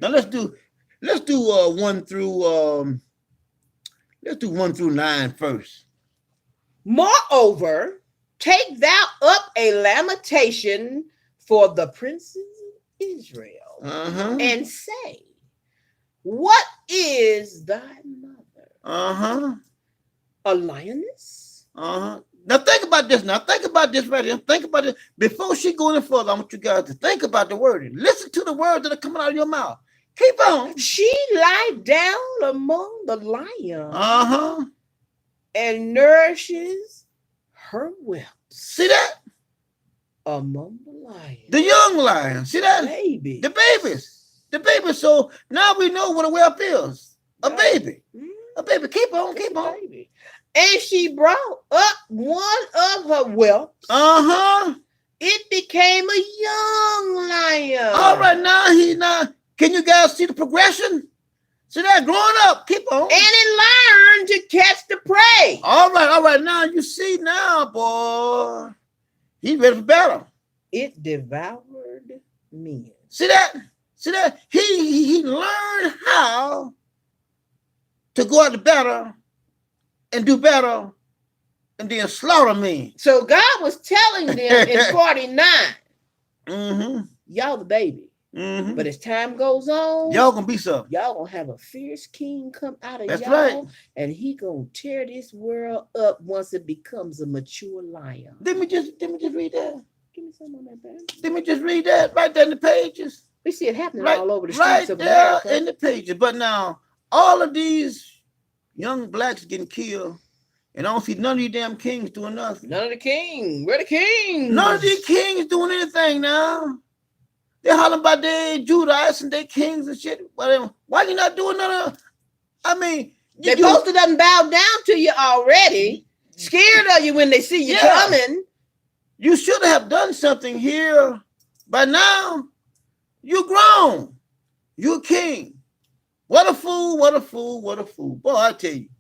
Now let's do 1 through 9 first. Moreover, take thou up a lamentation for the princes of Israel, and say, what is thy mother? A lioness? Now think about this. Right here. Think about it. Before she go any further, I want you guys to think about the wording. Listen to the words that are coming out of your mouth. Keep on. She lie down among the lions. And nourishes her whelps. See that? Among the lions. The young lions. See that? Baby. The babies. The babies. So now we know what a whelp is. A baby. A baby. Keep on. Baby. And she brought up one of her whelps. It became a young lion. All right, now can you guys see the progression? See that growing up. Keep on. And it learned to catch the prey. All right. Now you see now, boy. He's ready for battle. It devoured men. See that? He learned how to go out to battle and do battle and then slaughter men. So God was telling them in 49, y'all the baby. But as time goes on, y'all gonna be something. Y'all gonna have a fierce king come out of That's y'all, right. And he gonna tear this world up once it becomes a mature lion. Let me just read that. Give me some on that, baby. Let me just read that right there in the pages. We see it happening all over the streets of there America. In the pages. But now all of these young blacks getting killed, and I don't see none of these damn kings doing nothing. None of the kings. We're the kings. None of these kings doing anything now. They're hollering about their Judites and their kings and shit. Why you not doing none of? I mean, they supposed to done bow down to you already, scared of you when they see you coming. You should have done something here by now. You grown. You a king. What a fool! What a fool! What a fool! Boy, I tell you,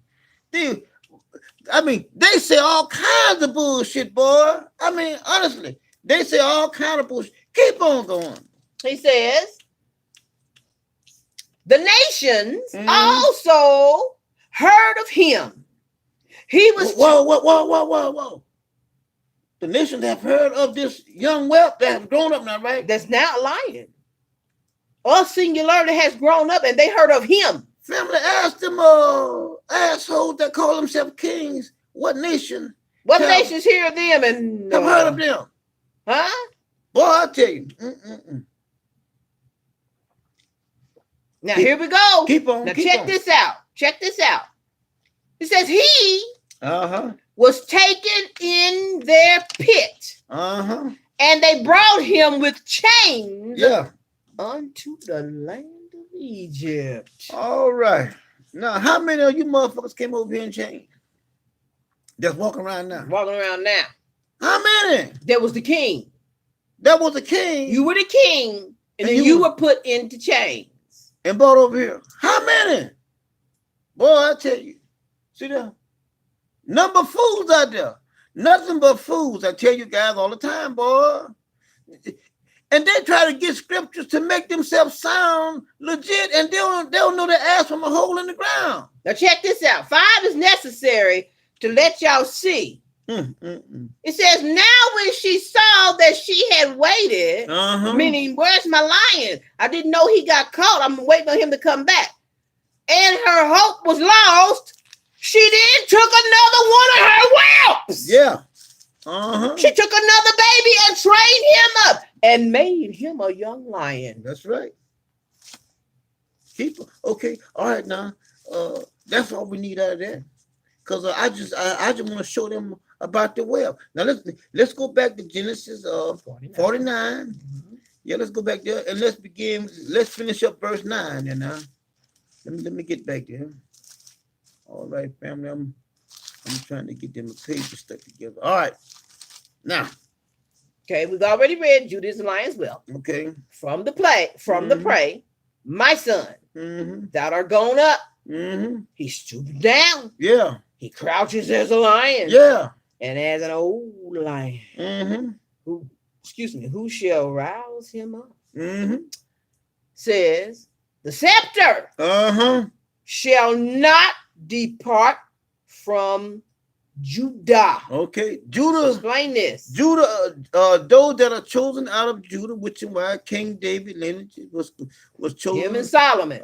they say all kinds of bullshit, boy. I mean, honestly, they say all kinds of bullshit. Keep on going. He says, the nations also heard of him. He was whoa. The nations have heard of this young whelp that has grown up now, right? That's now a lion. Or singularity has grown up and they heard of him. Family, ask them assholes that call themselves kings, what nation? What nations hear of them and have heard of them? Huh? Boy, I'll tell you. Now here we go. Keep on. Check this out. It says he was taken in their pit. And they brought him with chains unto the land of Egypt. All right. Now, how many of you motherfuckers came over here and changed? Just walking around now. Walking around now. How many? There was the king. That was the king. You were the king, and then you were put into chains. And brought over here. How many? Boy, I tell you. See there? Number of fools out there. Nothing but fools. I tell you guys all the time, boy. And they try to get scriptures to make themselves sound legit, and they don't know their ass from a hole in the ground. Now check this out. 5 is necessary to let y'all see. It says, now when she saw that she had waited, meaning, where's my lion? I didn't know he got caught. I'm waiting on him to come back. And her hope was lost. She then took another one of her whelps. Yeah. She took another baby and trained him up and made him a young lion. That's right. Keep okay. All right now. That's all we need out of that. Because I just want to show them about the web. Now let's go back to Genesis 49. Yeah, let's go back there and let's finish up verse 9 and let me get back there. All right, family. I'm trying to get them a page stuck together. All right. Now. Okay, we've already read Judas and Lion's Whelp. Okay. From the prey, my son, thou art gone up. He stoops down. Yeah. He crouches as a lion. Yeah. And as an old lion. Who shall rouse him up? Says, the scepter shall not depart from Judah. Okay, Judah. Explain this. Judah, those that are chosen out of Judah, which is why King David lineage was chosen. Him and Solomon.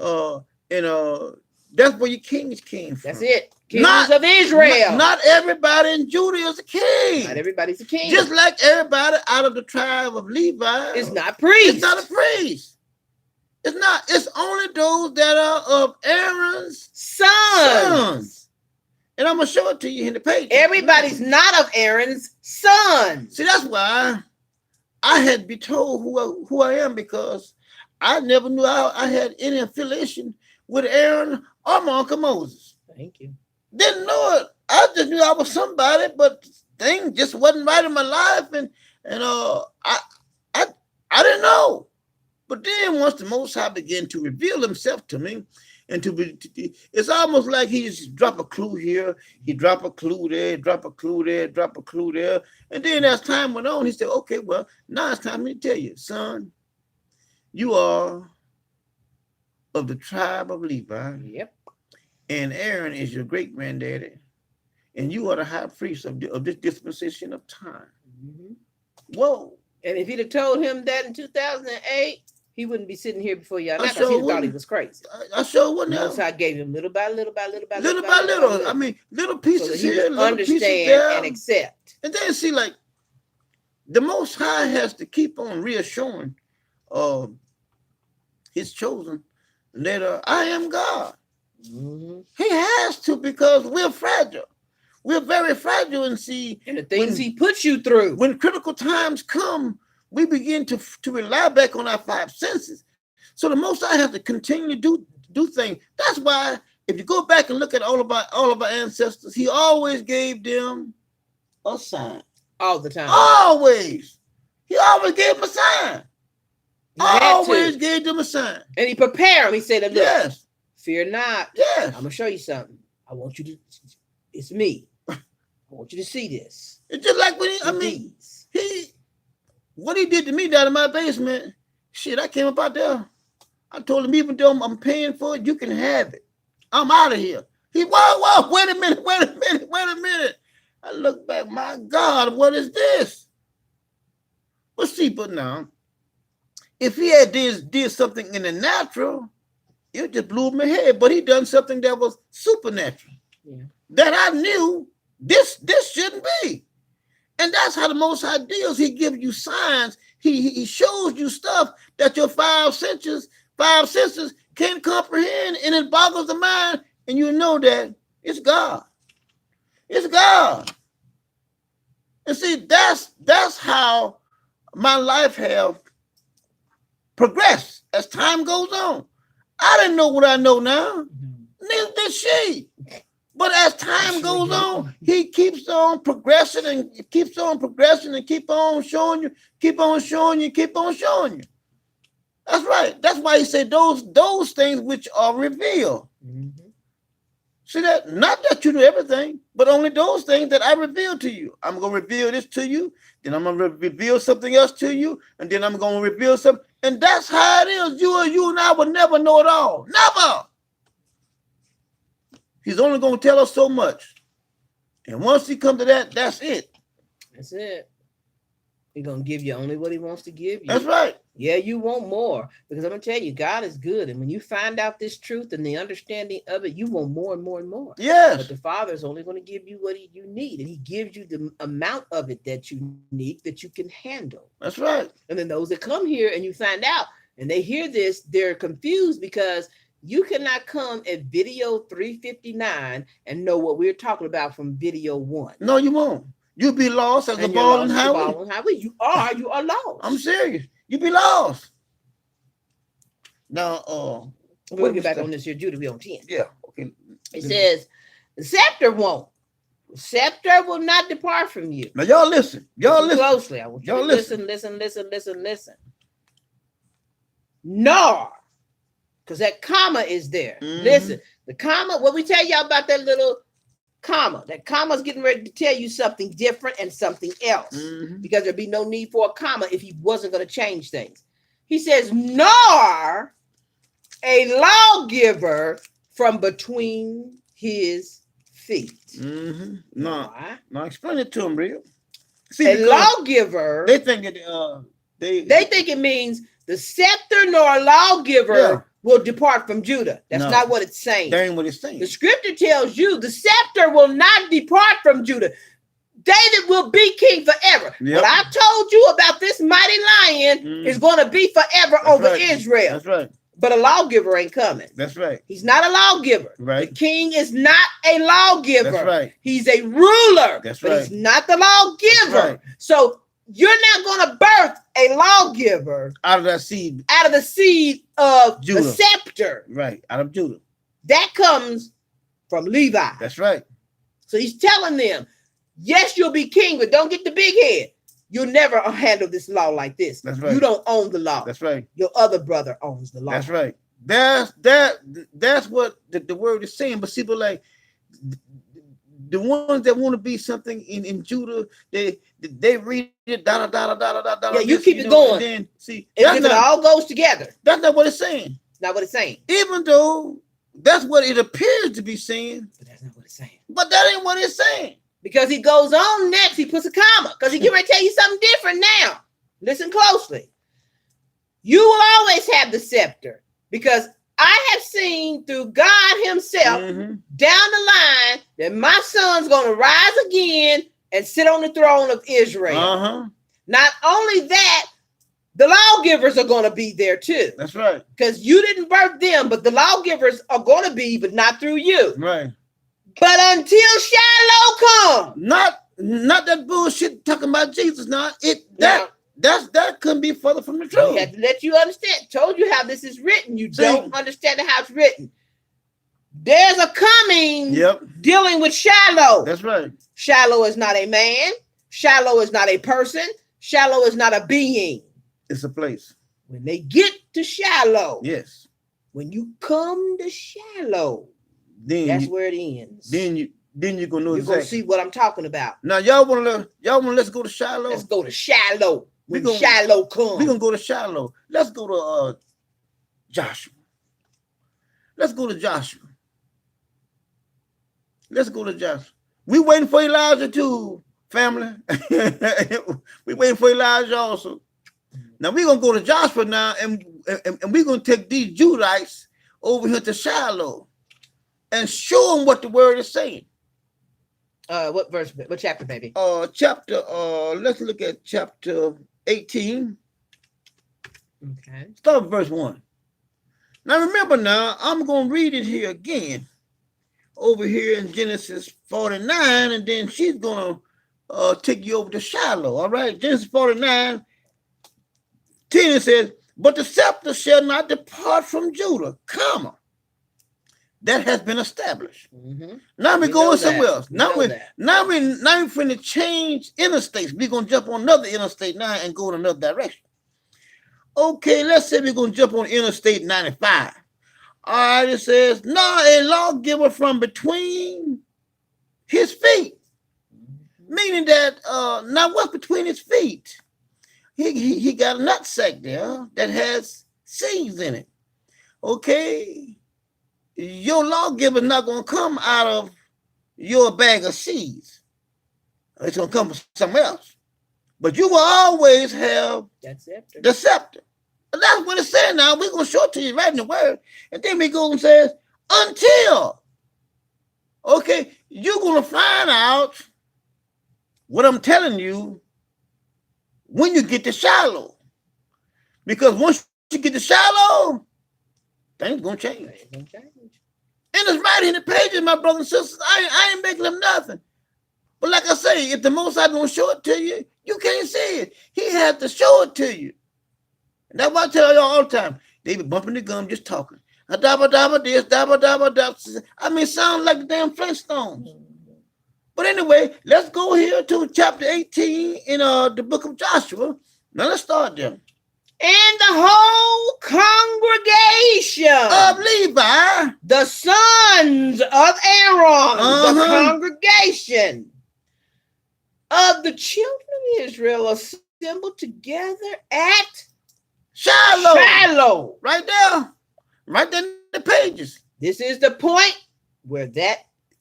That's where your kings came from. That's it. Kings of Israel. Not everybody in Judah is a king. Not everybody's a king. Just like everybody out of the tribe of Levi is not priest. It's not a priest. It's not. It's only those that are of Aaron's sons. And I'm going to show it to you in the page. Everybody's not of Aaron's sons. See, that's why I had to be told who I am, because I never knew I had any affiliation with Aaron or my Uncle Moses. Thank you. Didn't know it. I just knew I was somebody, but things just wasn't right in my life. And I didn't know. But then once the Most High began to reveal himself to me, and it's almost like he just drop a clue here, he drop a clue there, drop a clue there, drop a clue there. And then as time went on, he said, okay, well, now it's time to tell you, son, you are of the tribe of Levi. Yep. And Aaron is your great granddaddy. And you are the high priest of this dispensation of time. Whoa. And if he'd have told him that in 2008, he wouldn't be sitting here before y'all. Not because he thought he was crazy. I sure wouldn't. Most High gave him little by little. I mean, little pieces here, little understand pieces there, and accept. And then see, like, the Most High has to keep on reassuring his chosen that I am God. He has to, because we're fragile. We're very fragile, and see, and the things he puts you through. When critical times come, we begin to rely back on our 5 senses. So the Most High has to continue to do things. That's why if you go back and look at all of our ancestors, he always gave them a sign. All the time. Always. He always gave them a sign. Always gave them a sign. And he prepared them. He said, look, yes, fear not. Yes. I'm going to show you something. I want you to, it's me. I want you to see this. It's just like when what he did to me down in my basement. Shit, I came up out there. I told him, even though I'm paying for it, you can have it. I'm out of here. He, whoa, wait a minute. I look back, my God, what is this? Well, see, but now, if he had did something in the natural, it just blew my head. But he done something that was supernatural. Yeah. That I knew this shouldn't be. And that's how the Most High deals. He gives you signs. He shows you stuff that your 5 senses can't comprehend, and it boggles the mind, and you know that it's God. It's God. And see, that's how my life have progressed as time goes on. I didn't know what I know now. Neither did she. But as time goes on, he keeps on progressing and keeps on progressing and keep on showing you, keep on showing you, keep on showing you. That's right. That's why he said those things which are revealed. Mm-hmm. See that? Not that you do everything, but only those things that I reveal to you. I'm going to reveal this to you, then I'm going to reveal something else to you, and then I'm going to reveal something. And that's how it is. You and I will never know it all. Never. He's only going to tell us so much. And once he comes to that, that's it. That's it. He's going to give you only what he wants to give you. That's right. Yeah, you want more. Because I'm going to tell you, God is good. And when you find out this truth and the understanding of it, you want more and more and more. Yes. But the Father is only going to give you what you need. And he gives you the amount of it that you need, that you can handle. That's right. And then those that come here and you find out and they hear this, they're confused because you cannot come at video 359 and know what we're talking about from video 1. No, you won't. You'll be lost as a ball and highway. You are lost. I'm serious. You'll be lost. Now, we'll get back on this here, Judah. We on 10. Yeah. Okay. It says, the scepter won't. The scepter will not depart from you. Now, y'all listen. Y'all listen closely. I want you to listen. Nor, because that comma is there. Mm-hmm. Listen, the comma, what we tell y'all about that little comma, that comma is getting ready to tell you something different and something else, because there'd be no need for a comma if he wasn't going to change things. He says, nor a lawgiver from between his feet. No, explain it to him, real. See, a lawgiver. They think it. They think it means the scepter nor a lawgiver will depart from Judah. That's not what it's saying. That ain't what it's saying. The scripture tells you the scepter will not depart from Judah. David will be king forever. What I told you about this mighty lion is going to be forever over Israel. That's right. But a lawgiver ain't coming. That's right. He's not a lawgiver. Right. The king is not a lawgiver. That's right. He's a ruler. That's but right. He's not the lawgiver. That's right. So you're not going to birth a lawgiver out of that seed. Out of the seed of Judah. The scepter. Right. Out of Judah. That comes from Levi. That's right. So he's telling them, yes, you'll be king, but don't get the big head. You'll never handle this law like this. That's right. You don't own the law. That's right. Your other brother owns the law. That's right. That's what the word is saying. But people like the ones that want to be something in Judah, they read it, Yeah, you keep it going. And then, see, it all goes together. That's not what it's saying. It's not what it's saying. Even though that's what it appears to be saying. But that's not what it's saying. But that ain't what it's saying. Because he goes on next, he puts a comma. Because he can tell you something different now. Listen closely. You will always have the scepter. Because I have seen through God himself down the line that my son's going to rise again and sit on the throne of Israel. Not only that, the lawgivers are going to be there too. That's right. Because you didn't birth them, but the lawgivers are going to be, but not through you. Right. But until Shiloh comes. Not that bullshit talking about Jesus now. That couldn't be further from the truth. I had to let you understand. Told you how this is written. You don't understand how it's written. There's a coming dealing with Shiloh. That's right. Shiloh is not a man. Shiloh is not a person. Shiloh is not a being. It's a place. When they get to Shiloh. Yes. When you come to Shiloh, that's where it ends. Then you're gonna know you're gonna see what I'm talking about. Now y'all wanna let's go to Shiloh. Let's go to Shiloh. When Shiloh comes, we're gonna go to Shiloh. Let's go to Joshua. Let's go to Joshua. We waiting for Elijah too, family. We waiting for Elijah also. Now we're gonna go to Joshua now, and we're gonna take these Judites over here to Shiloh and show them what the word is saying. What verse? What chapter, baby? Let's look at chapter 18. Okay. Start with verse 1. Now remember I'm going to read it here again. Over here in Genesis 49, and then she's going to take you over to Shiloh. All right? Genesis 49, 10 says, but the scepter shall not depart from Judah, comma. that has been established. Mm-hmm. Now we're going somewhere else. Now we're finna change interstates. We're gonna jump on another interstate now and go in another direction. Okay, let's say we're gonna jump on Interstate 95. All right, it says, no, a lawgiver from between his feet. Meaning that now what's between his feet? He got a nutsack there that has seeds in it. Okay. Your lawgiver's not gonna come out of your bag of seeds. It's gonna come from somewhere else. But you will always have the scepter. And that's what it's saying now. We're gonna show it to you right in the word. And then we go and says, until. Okay, you're gonna find out what I'm telling you when you get to Shiloh. Because once you get to Shiloh, things gonna change. And it's right in the pages, my brothers and sisters. I ain't making them nothing. But like I say, if the Most High don't show it to you, you can't see it. He has to show it to you. And that's why I tell y'all all the time. They be bumping the gum, just talking. Dabba dabba this, dabba dabba dabba. I mean, sound like the damn Flintstones. But anyway, let's go here to chapter 18 in the book of Joshua. Now let's start there. And the whole congregation of Levi, the sons of Aaron, the congregation of the children of Israel assembled together at Shiloh. Right there in the pages. This is the point where that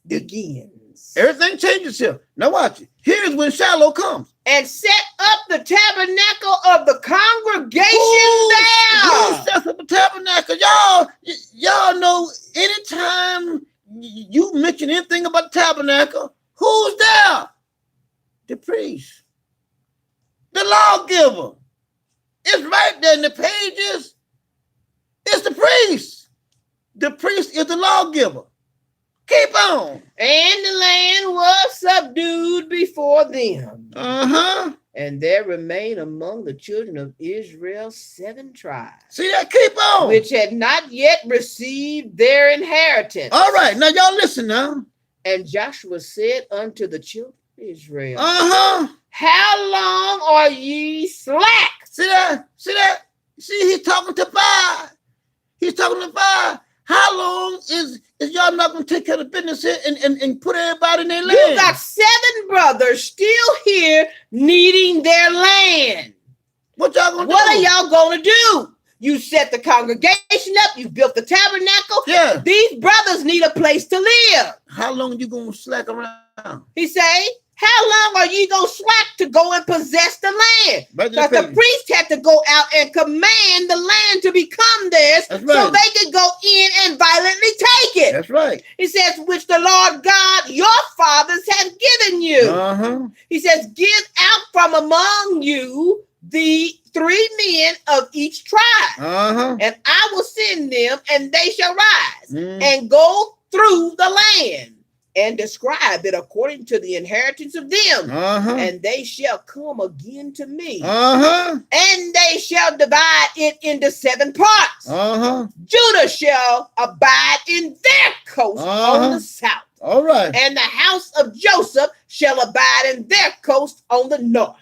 begins. Everything changes here. Now watch it. Here's when Shiloh comes. And set up the tabernacle of the congregation there. Who sets up the tabernacle? Y'all know anytime you mention anything about the tabernacle, who's there? The priest. The lawgiver. It's right there in the pages. It's the priest. The priest is the lawgiver. Keep on. And the land was subdued before them. And there remained among the children of Israel 7 tribes. See that? Keep on. Which had not yet received their inheritance. All right. Now y'all listen now. And Joshua said unto the children of Israel, how long are ye slack? See that? See that? See, he's talking to five. He's talking to five. How long is y'all not going to take care of the business here and put everybody in their land? You got 7 brothers still here needing their land. What y'all going to do? What are y'all going to do? You set the congregation up. You built the tabernacle. Yeah. These brothers need a place to live. How long are you going to slack around? He say, how long are you going to slack to go and possess the land? Because the priest had to go out and command the land to become theirs so they could go in and violently take it. That's right. He says, which the Lord God, your fathers, have given you. He says, give out from among you the 3 men of each tribe. And I will send them, and they shall rise and go through the land. And describe it according to the inheritance of them. And they shall come again to me. And they shall divide it into 7 parts. Judah shall abide in their coast on the south. All right. And the house of Joseph shall abide in their coast on the north.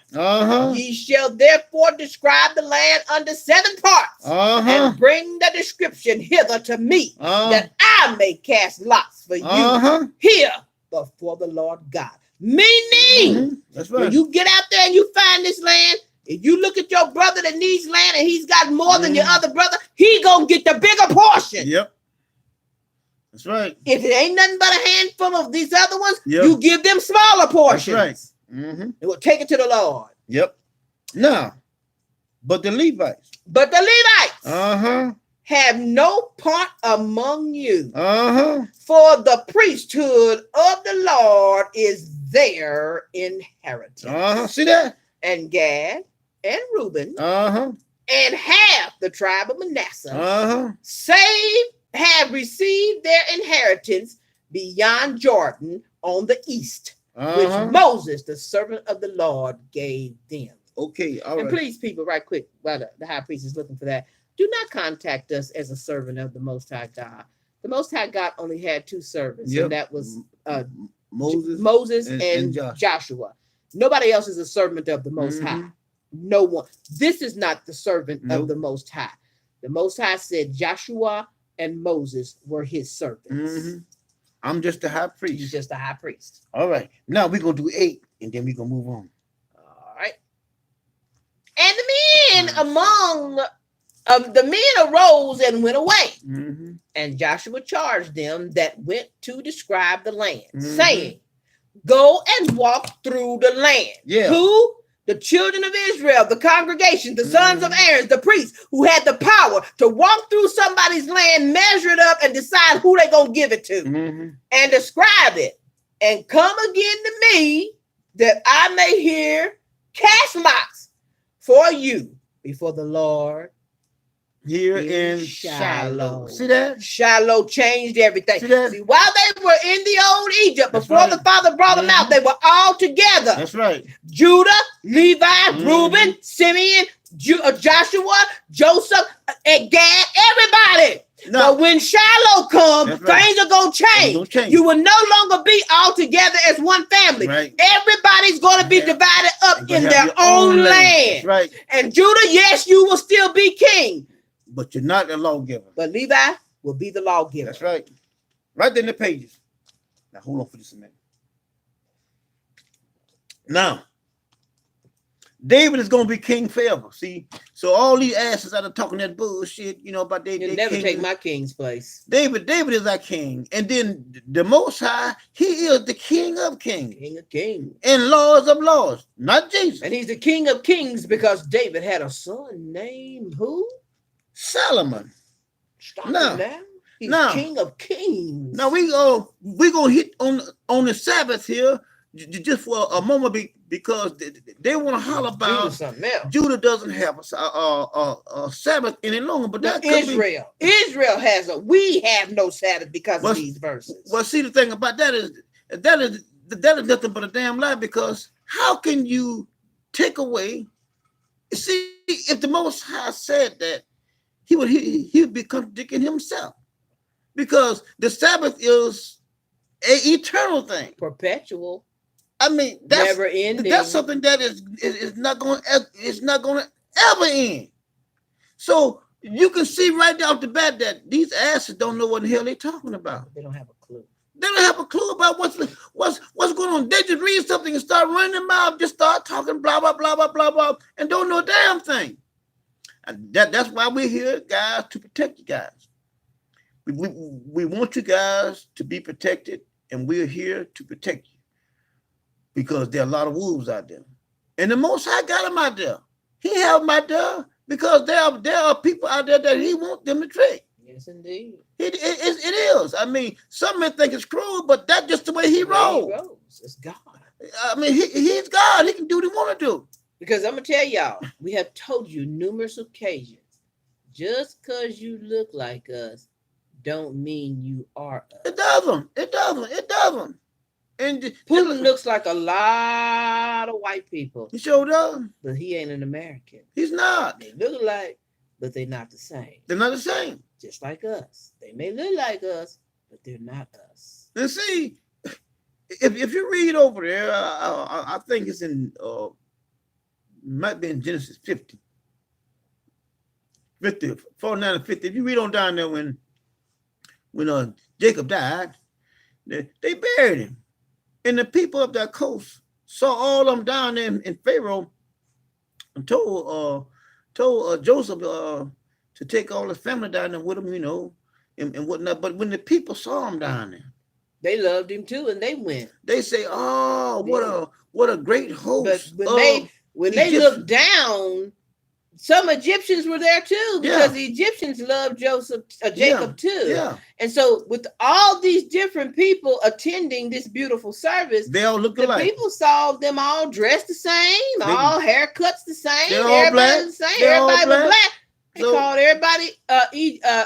Ye shall therefore describe the land under 7 parts. And bring the description hither to me, that I may cast lots for you here before the Lord God. Meaning, that's right. When you get out there and you find this land, if you look at your brother that needs land and he's got more than your other brother, he gonna get the bigger portion. Yep. That's right. If it ain't nothing but a handful of these other ones, you give them smaller portions. That's right. It will take it to the Lord. Yep. Now, but the Levites. Have no part among you. For the priesthood of the Lord is their inheritance. See that? And Gad and Reuben and half the tribe of Manasseh have received their inheritance beyond Jordan on the east, which Moses, the servant of the Lord, gave them. Okay, all right. And please, people, right quick, while the high priest is looking for that, do not contact us as a servant of the Most High God. The Most High God only had two servants, and that was Moses and Joshua. Nobody else is a servant of the Most High. No one. This is not the servant of the Most High. The Most High said Joshua and Moses were his servants. I'm just the high priest. He's just the high priest. All right. Now we're going to do 8, and then we're going to move on. All right. And the men among the men arose and went away. And Joshua charged them that went to describe the land, saying, go and walk through the land. Yeah. Who? The children of Israel, the congregation, the sons of Aaron, the priests who had the power to walk through somebody's land, measure it up, and decide who they're going to give it to and describe it. And come again to me that I may hear cast lots for you before the Lord. Here in Shiloh. See that? Shiloh changed everything. See, while they were in the old Egypt, before the Father brought them out, they were all together. That's right. Judah, Levi, Reuben, Simeon, Joshua, Joseph, and Gad, everybody. No. But when Shiloh comes, things are going to change. You will no longer be all together as one family. Right. Everybody's going to be divided up in their own land. Right. And Judah, yes, you will still be king. But you're not the lawgiver. But Levi will be the lawgiver. That's right. Right there in the pages. Now, hold on for just a minute. Now, David is going to be king forever. See? So all these asses that are talking that bullshit, you know, about You'll never take my king's place. David is our king. And then the Most High, he is the king of kings. King of kings. And lords of lords. Not Jesus. And he's the king of kings because David had a son named who? Solomon. Stop now. He's king of kings. Now we're gonna hit on the Sabbath here just for a moment because they want to holler about Judah doesn't have a Sabbath any longer. But that Israel has we have no Sabbath because of these verses. Well, see, the thing about that is nothing but a damn lie, because how can you take away? See, if the Most High said that, he would be contradicting himself, because the Sabbath is an eternal thing, perpetual. I mean, that's never ending. That's something that is not going to ever end. So you can see right off the bat that these asses don't know what the hell they're talking about. They don't have a clue. They don't have a clue about what's going on. They just read something and start running their mouth, just start talking blah blah blah blah blah blah, and don't know a damn thing. And that's why we're here, guys, to protect you guys. We want you guys to be protected, and we're here to protect you, because there are a lot of wolves out there. And the Most High got them out there. He have them out there because there are people out there that he wants them to trick. Yes, indeed. It is. I mean, some men think it's cruel, but that's just the way he rolls. It's God. I mean, he's God. He can do what he want to do. Because I'm going to tell y'all, we have told you numerous occasions, just because you look like us don't mean you are us. It doesn't. And Putin looks like a lot of white people. He sure does. But he ain't an American. He's not. They look alike, but they're not the same. They're not the same. Just like us. They may look like us, but they're not us. And see, if you read over there, I think it's in might be in Genesis 50, 49 and 50. If you read on down there when Jacob died, they buried him. And the people of that coast saw all of them down there in Pharaoh and told Joseph to take all his family down there with him, you know, and whatnot. But when the people saw him down there, they loved him too, and they went. They say, "Oh, what a great host!" But when they looked down, some Egyptians were there too, because the Egyptians loved Jacob too. Yeah. And so with all these different people attending this beautiful service, they all looked alike. The people saw them all dressed the same, all haircuts the same, everybody the same, everybody was black. They called everybody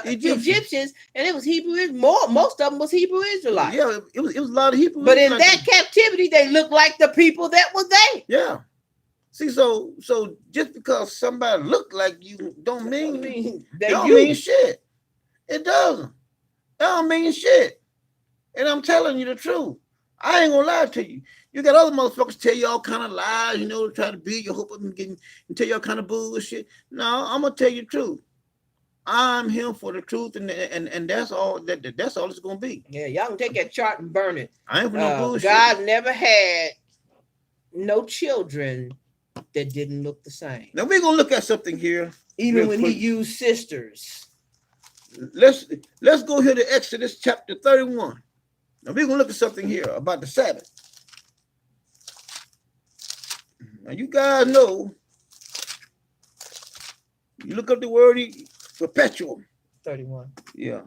Egyptians, and it was Hebrew. Most of them was Hebrew Israelites. Yeah, it was a lot of Hebrew. But in that captivity, they looked like the people that were there. Yeah. See, so just because somebody looked like you don't mean shit. It doesn't. That don't mean shit. And I'm telling you the truth. I ain't gonna lie to you. You got other motherfuckers tell you all kind of lies, try to build your hope up and tell you all kind of bullshit. No, I'm gonna tell you the truth. I'm here for the truth, and that's all that's all it's gonna be. Yeah, y'all can take that chart and burn it. I ain't for no bullshit. God never had no children that didn't look the same. Now we're gonna look at something here. Even when he used sisters. Let's go here to Exodus chapter 31. Now we're gonna look at something here about the Sabbath. Now you guys know, you look up the word perpetual. 31. Yeah.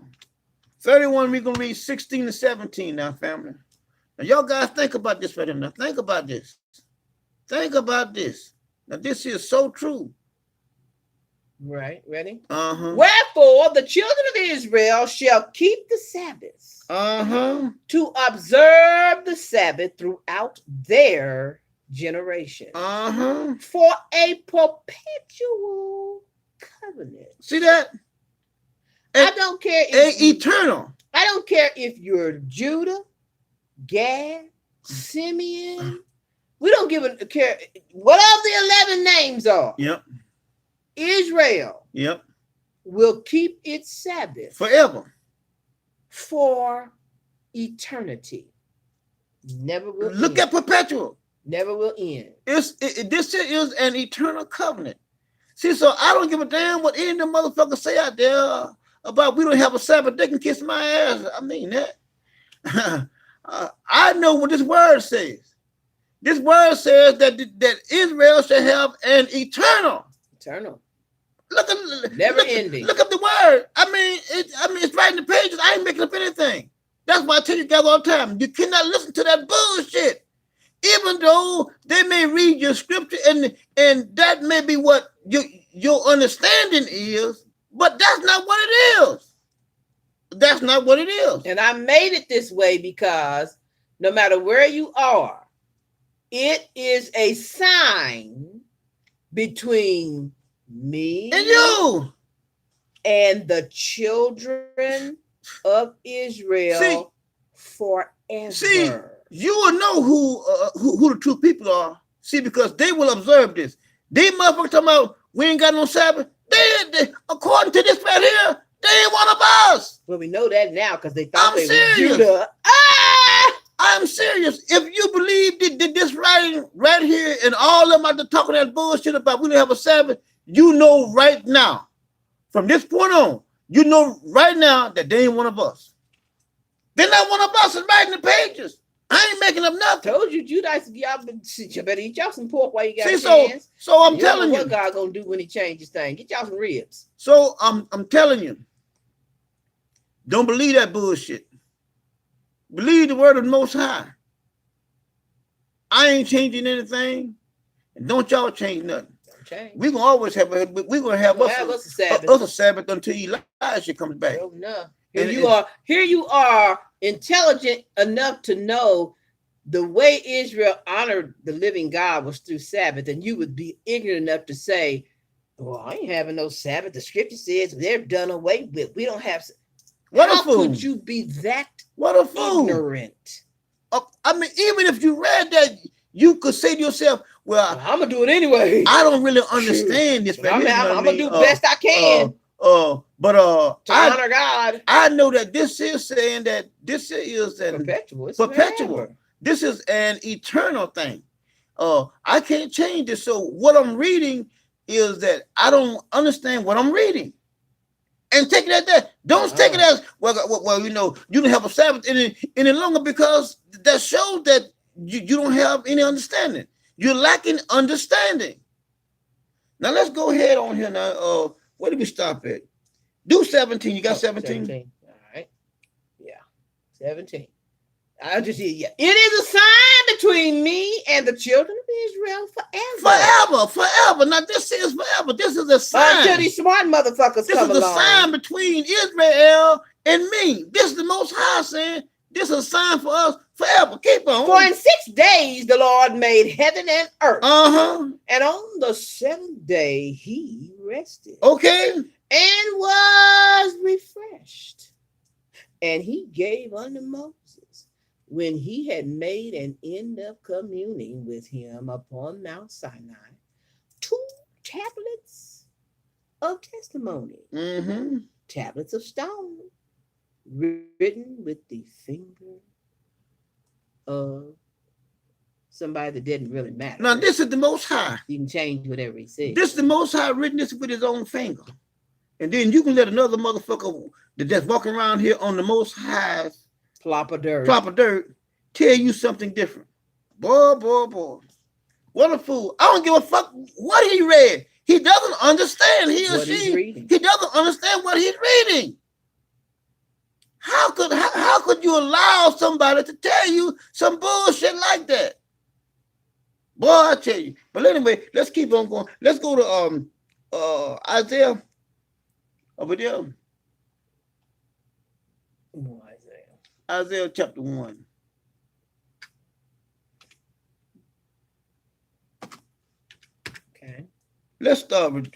31, we're gonna read 16 to 17 now, family. Now y'all guys think about this right now. Think about this. Think about this. Now this is so true. Right, ready? Uh-huh. Wherefore the children of Israel shall keep the Sabbath. Uh-huh. To observe the Sabbath throughout their generation. Uh-huh. For a perpetual covenant. See that? I don't care if eternal. I don't care if you're Judah, Gad, Simeon. We don't give a care. Whatever the 11 names are. Yep. Israel. Yep. Will keep its Sabbath forever. For eternity. Never will Look end. At perpetual. Never will end. This is an eternal covenant. See, so I don't give a damn what any of the motherfuckers say out there about we don't have a Sabbath. They can kiss my ass. I mean that. I know what this word says. This word says that Israel shall have an eternal. Never ending. Look up the word. I mean, it's right in the pages. I ain't making up anything. That's why I tell you guys all the time. You cannot listen to that bullshit. Even though they may read your scripture and that may be what your understanding is, but that's not what it is. That's not what it is. And I made it this way because no matter where you are, it is a sign between me and you and the children of Israel forever. See, you will know who the true people are. See, because they will observe this. These motherfuckers talking about we ain't got no Sabbath. They according to this right here, they ain't one of us. Well, we know that now because they thought they serious. were Judah. I'm serious. If you believe that this writing right here and all of them out there talking that bullshit about we don't have a Sabbath, you know right now, from this point on, you know right now that they ain't one of us. They're not one of us. It's right in the pages. I ain't making up nothing. Told you, Judas, y'all better eat y'all some pork while you got a chance. So I'm telling you, what God gonna do when He changes things. Get y'all some ribs. So I'm telling you, don't believe that bullshit. Believe the word of the Most High. I ain't changing anything, and don't y'all change nothing. We're gonna always have us a Sabbath until Elijah comes back. Oh, no. Here you are intelligent enough to know the way Israel honored the living God was through Sabbath, and you would be ignorant enough to say, well, I ain't having no Sabbath. The scripture says they're done away with. We don't have. How could you be that ignorant? I mean, even if you read that, you could say to yourself, well, I'm gonna do it anyway. I don't really understand this. I'm gonna do the best I can. To honor God. I know that this is saying that this is perpetual. Perpetual. This is an eternal thing. I can't change this. So what I'm reading is that I don't understand what I'm reading. And take it as that. Don't take it as well. You don't have a Sabbath any longer because that shows that you don't have any understanding. You're lacking understanding. Now let's go ahead on here now. Where did we stop at? Do 17. You got 17? 17. All right. Yeah. 17. I'll just hear you. It is a sign between me and the children of Israel forever. Forever. Now this is forever. This is a sign. Until these smart motherfuckers come along. This is a sign between Israel and me. This is the Most High saying this is a sign for us forever. Keep on. For in 6 days the Lord made heaven and earth. And on the 7th day he rested. Okay. And was refreshed. And he gave unto Moses, when he had made an end of communing with him upon Mount Sinai, 2 tablets of testimony, tablets of stone, written with the finger of somebody that didn't really matter. Now, this is the Most High. You can change whatever he said. This is the Most High written this with his own finger. And then you can let another motherfucker that's walking around here on the Most High's plop of dirt tell you something different. Boy. What a fool. I don't give a fuck what he read. He doesn't understand. He doesn't understand what he's reading. How could you allow somebody to tell you some bullshit like that? Boy, I tell you. But anyway, let's keep on going. Let's go to Isaiah over there. Isaiah chapter 1. Okay. Let's start with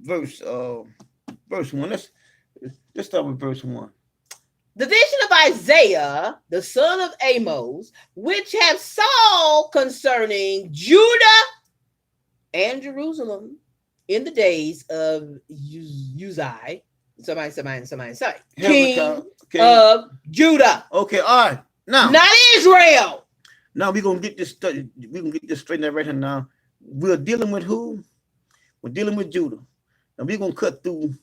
verse 1. Let's start with verse 1. The vision of Isaiah, the son of Amos, which have saw concerning Judah and Jerusalem in the days of Uzziah, king of Judah. Okay, all right. Now, not Israel. Now we're gonna get this straightened out right here. Now we're dealing with who? We're dealing with Judah. Now we're gonna cut through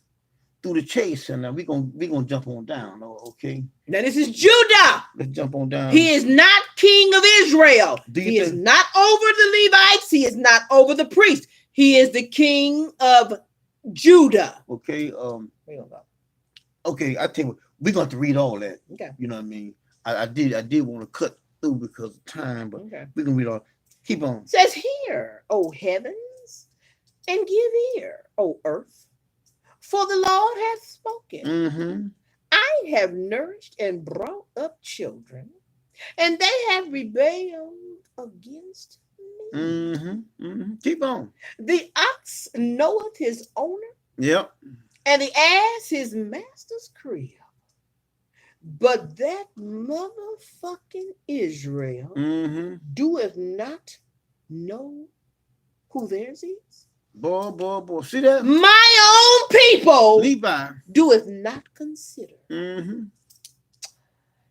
the chase, and now we're gonna jump on down. Okay. Now this is Judah. Let's jump on down. He is not king of Israel. He is not over the Levites. He is not over the priests. He is the king of Judah. Okay. Okay. I tell you, we're going to have to read all that. Okay. You know what I mean? I did want to cut through because of time, but we can read all. Keep on. It says, "Hear, O heavens, and give ear, O earth, for the Lord hath spoken. I have nourished and brought up children, and they have rebelled against me." Keep on. The ox knoweth his owner. Yep. And the ass his master's crib. But that motherfucking Israel doeth not know who theirs is. Boy. See that? My own people, Levi, doeth not consider.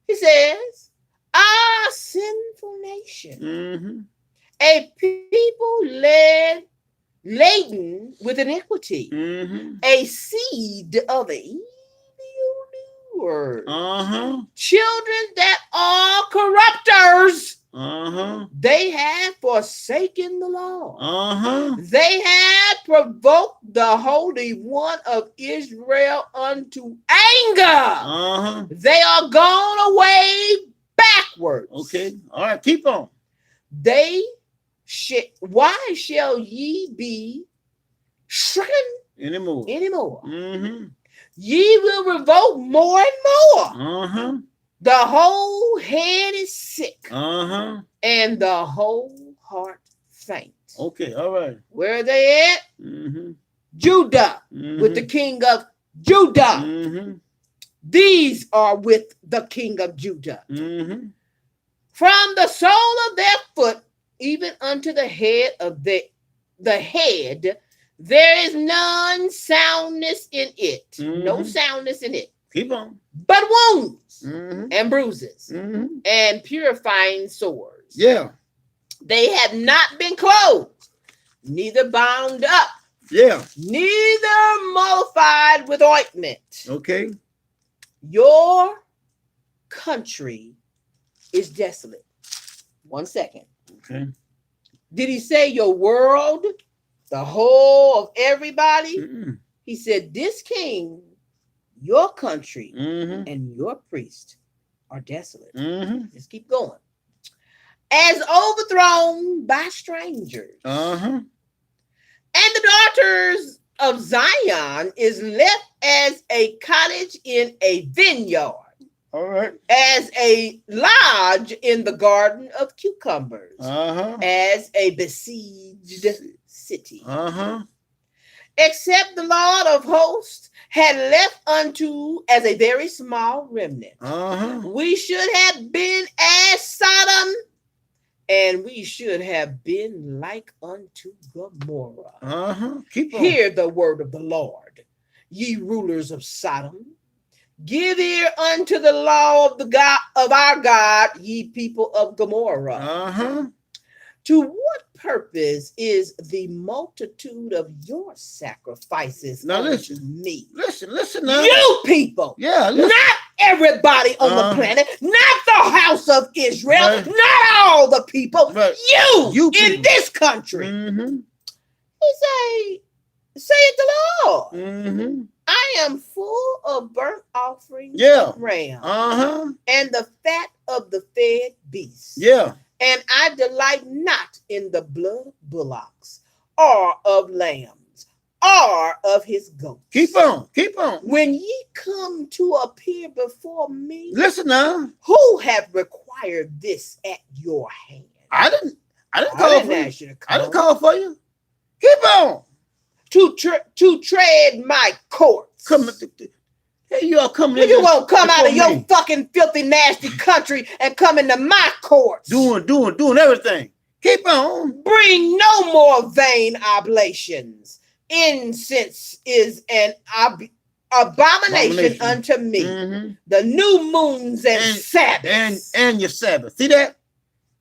He says, "Our sinful nation, a people laden with iniquity, a seed of the evildoers, children that are corrupters. They have forsaken the law. They have provoked the Holy One of Israel unto anger. They are gone away backwards." Okay. All right. Keep on. Why shall ye be stricken anymore? Ye will revolt more and more. The whole head is sick, and the whole heart faint. Okay, all right. Where are they at? Judah, with the king of Judah. These are with the king of Judah. From the sole of their foot even unto the head of the head, there is none soundness in it. No soundness in it. Keep on. But wounds and bruises and purifying sores. Yeah. They have not been closed, neither bound up. Yeah. Neither mollified with ointment. Okay. Your country is desolate. 1 second. Okay. Did he say your world, the whole of everybody? He said this king, your country, and your priest are desolate. Just keep going. As overthrown by strangers. And the daughters of Zion is left as a cottage in a vineyard. All right. As a lodge in the garden of cucumbers. As a besieged city. except the Lord of hosts had left unto as a very small remnant. We should have been as Sodom, and we should have been like unto Gomorrah. Hear the word of the Lord, ye rulers of Sodom. Give ear unto the law of the God of our God, ye people of Gomorrah. To what purpose is the multitude of your sacrifices now unto me? Listen now. You people. Yeah. Listen. Not everybody on the planet. Not the house of Israel. Right. Not all the people. Right. You in this country. He saith the Lord. I am full of burnt offerings of rams and the fat of the fed beasts. And I delight not in the blood of bullocks or of lambs or of his goats. Keep on. When ye come to appear before me, listen now. Who have required this at your hand? I didn't call for you. I didn't call for you. Keep on. To tread my courts. Hey, you all coming? You won't come out of your fucking filthy, nasty country and come into my courts. Doing everything. Keep on. Bring no more vain oblations. Incense is an abomination unto me. The new moons and Sabbaths. And your Sabbath. See that?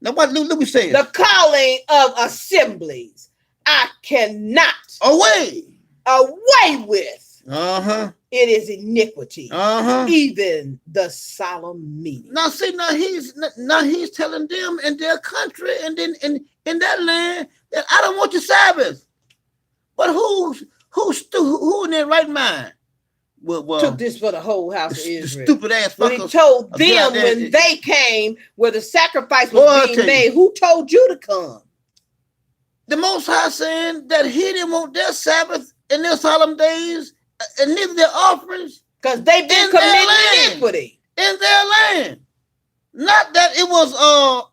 Now what Louis says? The calling of assemblies. I cannot away with. It is iniquity. Even the solemn meeting. Now he's telling them in their country and then in that land that I don't want your Sabbath. But who in their right mind took this for the whole house of Israel? Stupid ass fuckers. When he told them when they came where the sacrifice was being made, who told you to come? The Most High saying that he didn't want their Sabbath in their solemn days and neither their offerings. Because they've been committing iniquity. In their land. Not that it was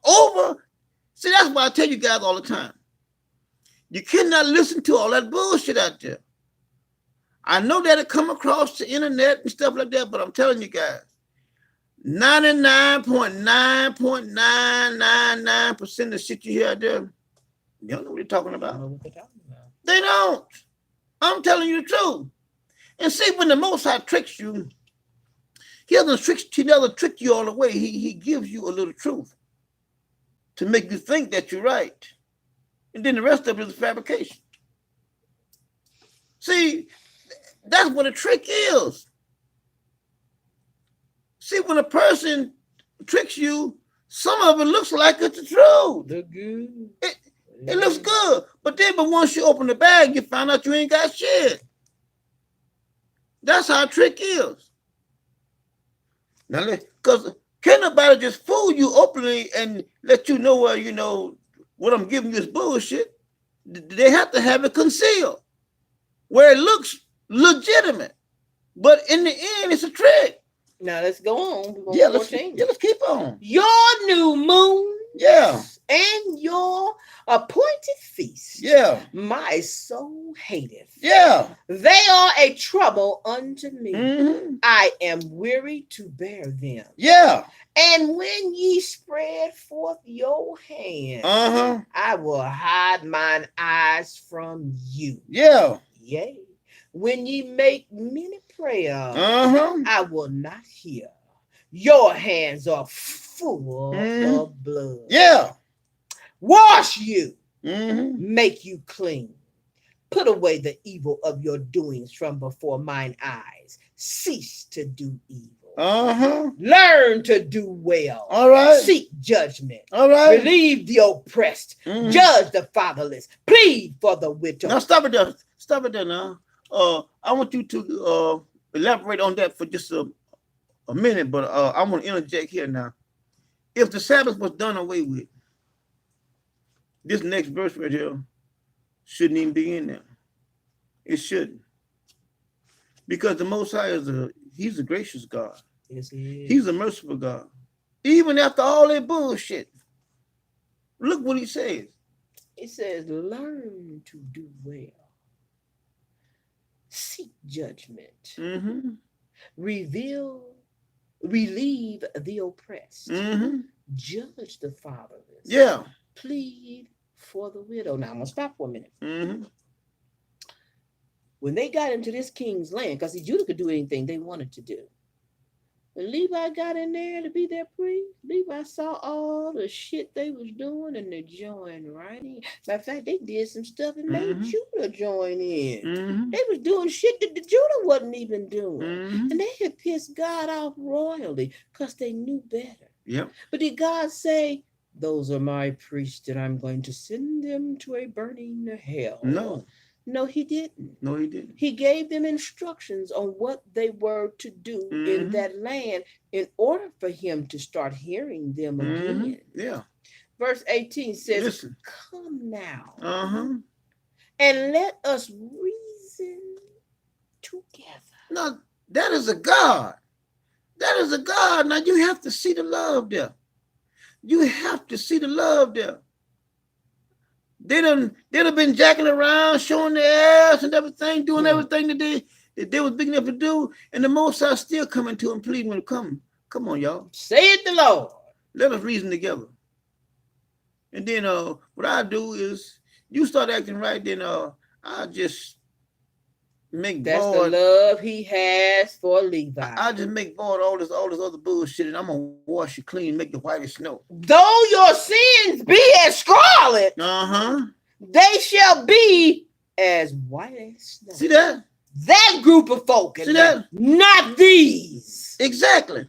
over. See, that's why I tell you guys all the time. You cannot listen to all that bullshit out there. I know that it come across the internet and stuff like that, but I'm telling you guys, 99.999% of shit you hear out there, you don't know what they're talking about. They don't. I'm telling you the truth. And see, when the Most High tricks you, he doesn't trick you all the way. He gives you a little truth to make you think that you're right. And then the rest of it is fabrication. See, that's what a trick is. See, when a person tricks you, some of it looks like it's the truth. Look good. It looks good, but once you open the bag, you find out you ain't got shit. That's how a trick is. Now, because can't nobody just fool you openly and let you know, what I'm giving you is bullshit. They have to have it concealed, where it looks legitimate, but in the end, it's a trick. Now let's go on. Let's keep on. Your new moon. And your appointed feast. My soul hateth. They are a trouble unto me. I am weary to bear them. And when ye spread forth your hand, I will hide mine eyes from you. Yea. When ye make many prayers, I will not hear. Your hands are full of blood. Wash you, make you clean. Put away the evil of your doings from before mine eyes. Cease to do evil. Learn to do well. All right. Seek judgment. All right. Relieve the oppressed. Judge the fatherless. Plead for the widow. Now stop it there. Stop it there now. I want you to elaborate on that for just a minute, but I want to interject here now. If the Sabbath was done away with, this next verse right here shouldn't even be in there. It shouldn't. Because the Most High he's a gracious God. Yes, he is. He's a merciful God. Even after all that bullshit. Look what he says. It says, learn to do well. seek judgment, Mm-hmm. relieve the oppressed, Mm-hmm. judge the fatherless, Yeah. plead for the widow. Now I'm gonna stop for a minute. Mm-hmm. When they got into this king's land, because Judah could do anything they wanted to do. When Levi got in there to be their priest, Levi saw all the shit they was doing and they joined right in. Matter of fact, they did some stuff and made Judah join in. Mm-hmm. They was doing shit that the Judah wasn't even doing. Mm-hmm. And they had pissed God off royally because they knew better. Yep. But did God say, those are my priests and I'm going to send them to a burning hell? No. No, he didn't. No, he didn't. He gave them instructions on what they were to do in that land in order for him to start hearing them again. Yeah. Verse 18 says, listen, come now and let us reason together. Now, that is a God. That is a God. Now, you have to see the love there. You have to see the love there. They'd have been jacking around, showing their ass and everything, doing everything that they was big enough to do, and the Most High still coming to him, pleading with him, come on, y'all. Saith the Lord. Let us reason together. And then what I do is, you start acting right, then I just make That's void. the love he has for Levi. I just make void all this other bullshit, and I'm gonna wash you clean, make you white as snow. Though your sins be as scarlet, they shall be as white as snow. See that? That group of folk. See that? Not these. Exactly.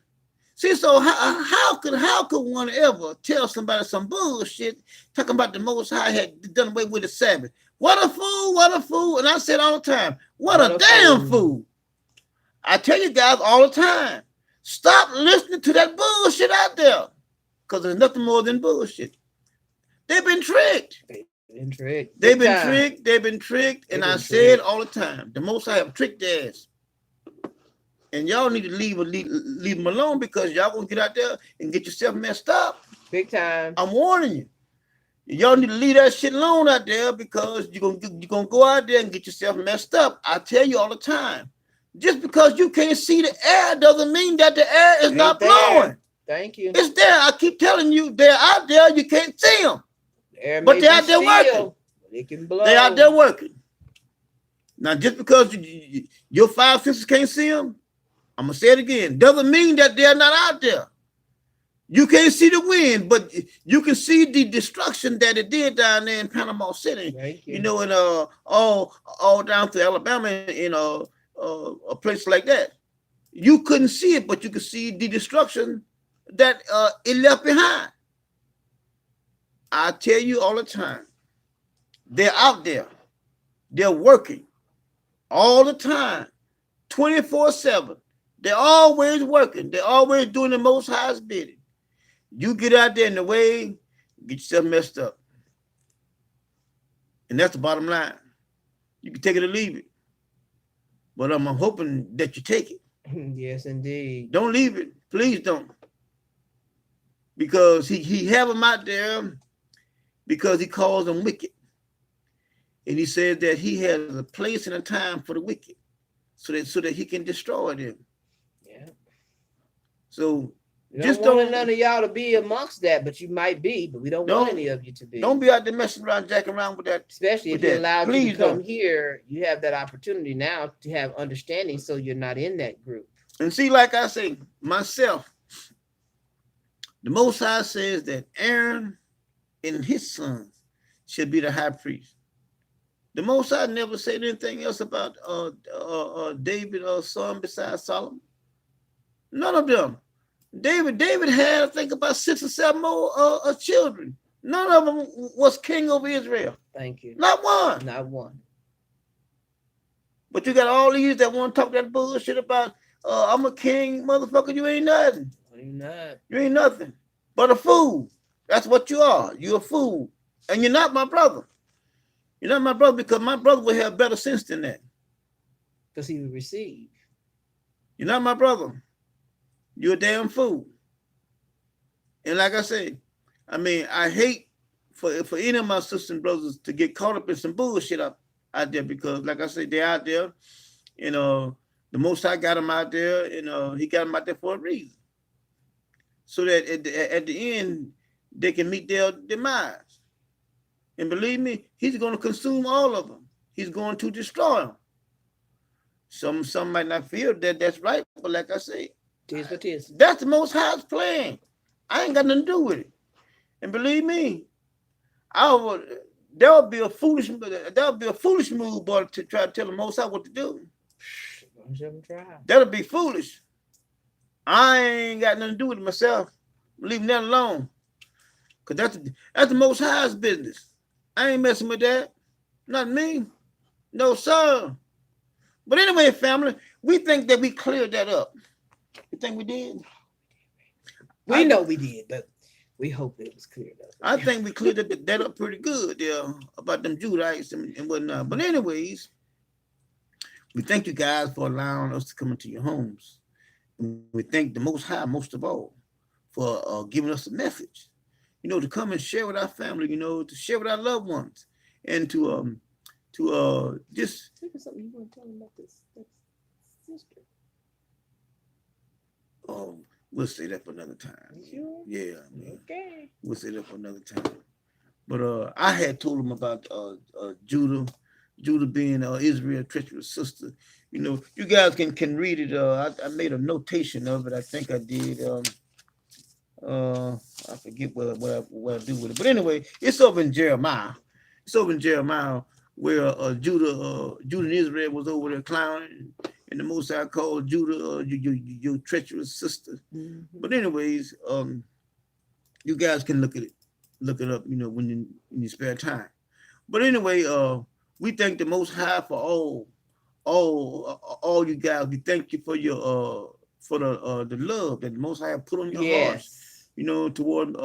See, so how could one ever tell somebody some bullshit talking about the Most High had done away with the Sabbath? What a fool, what a fool. And I said all the time, what a damn fool. I tell you guys all the time, stop listening to that bullshit out there, because there's nothing more than bullshit. They've been tricked. They've been tricked. And I said all the time, the Most High have tricked their ass. And y'all need to leave them alone, because y'all gonna get out there and get yourself messed up. Big time. I'm warning you. Y'all need to leave that shit alone out there, because you're gonna go out there and get yourself messed up. I tell you all the time. Just because you can't see the air doesn't mean that the air is not blowing. Thank you. It's there. I keep telling you, they're out there. You can't see them. But they're out there working. It can blow. They're out there working. Now, just because your five senses can't see them, I'm going to say it again, doesn't mean that they're not out there. You can't see the wind, but you can see the destruction that it did down there in Panama City. Thank you. You know, in all down to Alabama, in a place like that. You couldn't see it, but you could see the destruction that it left behind. I tell you all the time, they're out there. They're working all the time, 24/7. They're always working. They're always doing the Most High's bidding. You get out there in the way, get yourself messed up. And that's the bottom line. You can take it or leave it. But I'm hoping that you take it. Yes, indeed. Don't leave it. Please don't. Because he have them out there because he calls them wicked. And he says that he has a place and a time for the wicked so that he can destroy them. Yeah. So just don't want none of y'all to be amongst that, but you might be, but we don't want any of you to be. Don't be out there messing around, jacking around with that. Especially if you're allowed to come here, you have that opportunity now to have understanding so you're not in that group. And see, like I say, myself, the Most High says that Aaron and his sons should be the high priest. The Most High never said anything else about David's son besides Solomon. None of them. David had, I think, about 6 or 7 more children. None of them was king over Israel. Thank you. Not one. Not one. But you got all these that want to talk that bullshit about, I'm a king, motherfucker. You ain't nothing. You're not. You ain't nothing but a fool. That's what you are. You're a fool. And you're not my brother. You're not my brother because my brother would have better sense than that. Because he would receive. You're not my brother. You're a damn fool. And like I say, I mean, I hate for any of my sisters and brothers to get caught up in some bullshit out there because, like I say, they're out there And the Most High got him out there, and he got him out there for a reason. So that at the end, they can meet their demise. And believe me, he's going to consume all of them. He's going to destroy them. Some might not feel that that's right, but like I said, tis what tis. That's the Most High's plan. I ain't got nothing to do with it. And believe me, that would be a foolish move, boy, to try to tell the Most High what to do. That'll be foolish. I ain't got nothing to do with it myself. I'm leaving that alone. Because that's the Most High's business. I ain't messing with that. Not me. No, sir. But anyway, family, we think that we cleared that up. You think we did? We know we did, but we hope it was cleared up. I think we cleared that up pretty good there about them Judites and whatnot. But anyways, we thank you guys for allowing us to come into your homes. We thank the Most High most of all for giving us a message, to come and share with our family, to share with our loved ones, and to just. Think of something you want to tell them about this sister. Oh, we'll say that for another time. Sure? Yeah. Okay. We'll say that for another time. But I had told them about Judah being Israel's treacherous sister. You guys can read it. I made a notation of it. I think I did. I forget what I do with it. But anyway, it's over in Jeremiah. Where Judah and Israel was over there clowning, and the Most High called Judah your treacherous sister. Mm-hmm. But anyways, you guys can look it up, when you spare time. But anyway, we thank the Most High for all you guys. We thank you for your for the love that the Most High put on your hearts, toward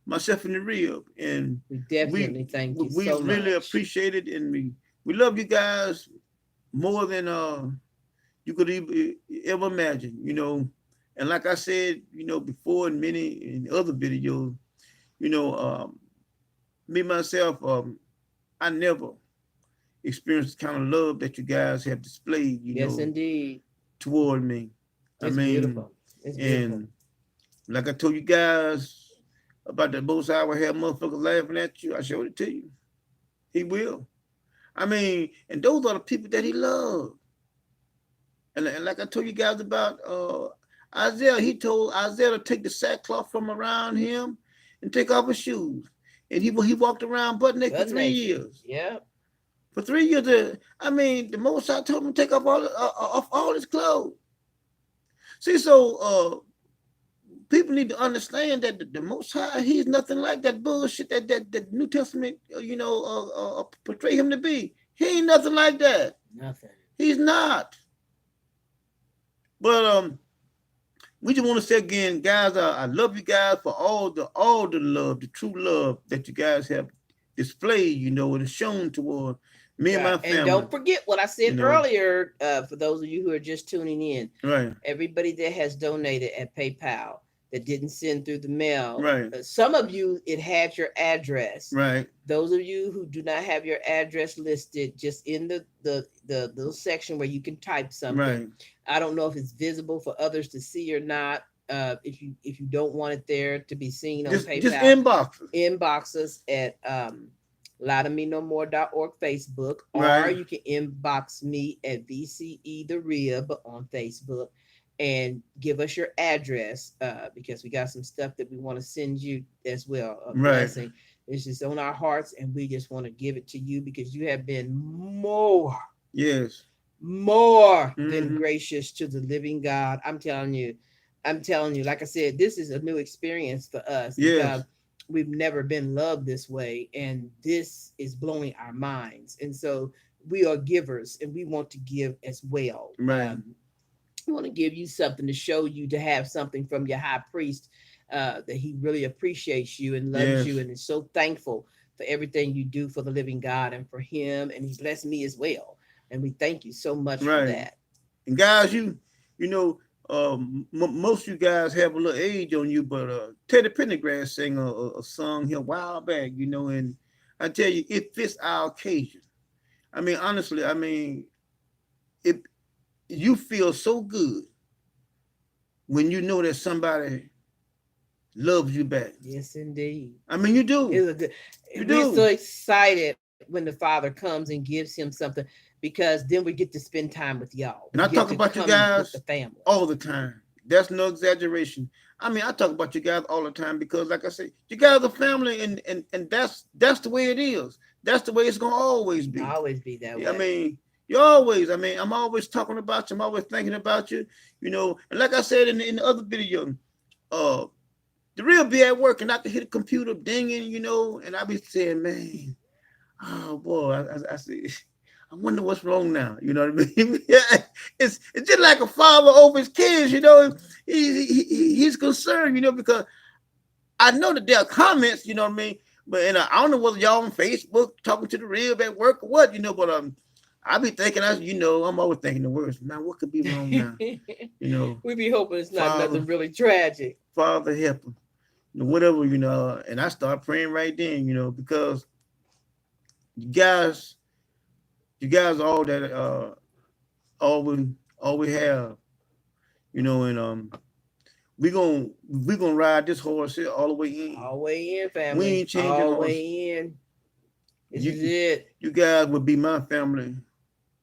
myself and the rib. And we definitely thank you. We so really much. appreciate it, and we love you guys more than you could ever imagine. And like I said, before in other videos, me myself, I never experienced the kind of love that you guys have displayed, yes, indeed, toward me. It's beautiful. It's beautiful. And like I told you guys about the Most High will have motherfuckers laughing at you, I showed it to you. He will. And those are the people that he loved. And like I told you guys about Isaiah, he told Isaiah to take the sackcloth from around him and take off his shoes. And he walked around butt naked for 3 years. Yeah. For 3 years, the Most High told him to take off all his clothes. See, so people need to understand that the Most High, he's nothing like that bullshit that New Testament, portray him to be. He ain't nothing like that. Nothing. He's not. But we just want to say again, guys, I love you guys for all the love, the true love that you guys have displayed, and shown toward me and my family. And don't forget what I said earlier, for those of you who are just tuning in. Right. Everybody that has donated at PayPal that didn't send through the mail. Right. Some of you, it had your address. Right. Those of you who do not have your address listed, just in the little section where you can type something. Right. I don't know if it's visible for others to see or not. If you don't want it there to be seen on PayPal, just inbox us at LieToMeNoMore.org Facebook, right. Or you can inbox me at VCE The Rib on Facebook and give us your address, because we got some stuff that we want to send you as well. A blessing. It's just on our hearts, and we just want to give it to you because you have been more than gracious to the living God. I'm telling you, like I said, this is a new experience for us. Yes. We've never been loved this way, and this is blowing our minds. And so we are givers, and we want to give as well. Right. We want to give you something to show you, to have something from your high priest, that he really appreciates you and loves you, and is so thankful for everything you do for the living God and for him. And he blessed me as well. And we thank you so much for that. And guys, most of you guys have a little age on you, but Teddy Pendergrass sang a song here a while back, and I tell you, it fits our occasion. Honestly, you feel so good when you know that somebody loves you back. Yes, indeed. I mean, you do. It's a good. We're so excited when the Father comes and gives him something, because then we get to spend time with y'all. And I talk about you guys with the family all the time. That's no exaggeration. I mean, I talk about you guys all the time because, like I say, you guys are family, and that's the way it is. That's the way it's gonna always be. Always be that way. I mean, I'm always talking about you. I'm always thinking about you. You know, and like I said in the other video, the real be at work, and I can hit a computer dinging, you know, and I be saying, man, oh boy, I see. I wonder what's wrong now. You know what I mean? It's just like a father over his kids. You know, he's concerned. You know, because I know that there are comments. You know what I mean? But I don't know whether y'all on Facebook talking to the real at work or what. You know, but I be thinking, I'm always thinking the worst. Man, what could be wrong now? You know, we be hoping it's not nothing really tragic. Father help him, whatever, you know. And I start praying right then, you know, because you guys all that all we have, you know, and we're gonna ride this horse here all the way in. All the way in, family. We ain't changing all the way in. This is it. You guys will be my family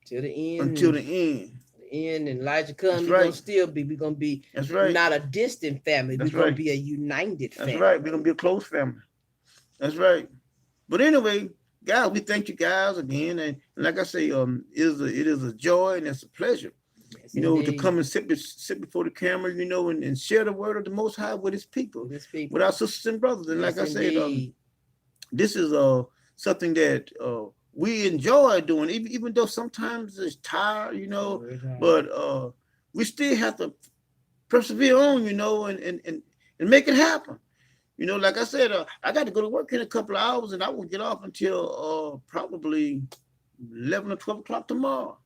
till the end. Until the end. And Elijah comes, we're gonna still be. We're gonna be. That's right. Not a distant family. We're gonna be a united family. That's right. We're gonna be a close family. That's right. But anyway, guys, we thank you guys again, and like I say, it is a joy and it's a pleasure, yes, you know, indeed, to come and sit before the camera, you know, and share the word of the Most High with His people, with our sisters and brothers. And yes, like I said, this is something that we enjoy doing, even though sometimes it's tired, you know, but we still have to persevere on, you know, and make it happen. You know, like I said, I got to go to work in a couple of hours, and I won't get off until probably 11 or 12 o'clock tomorrow.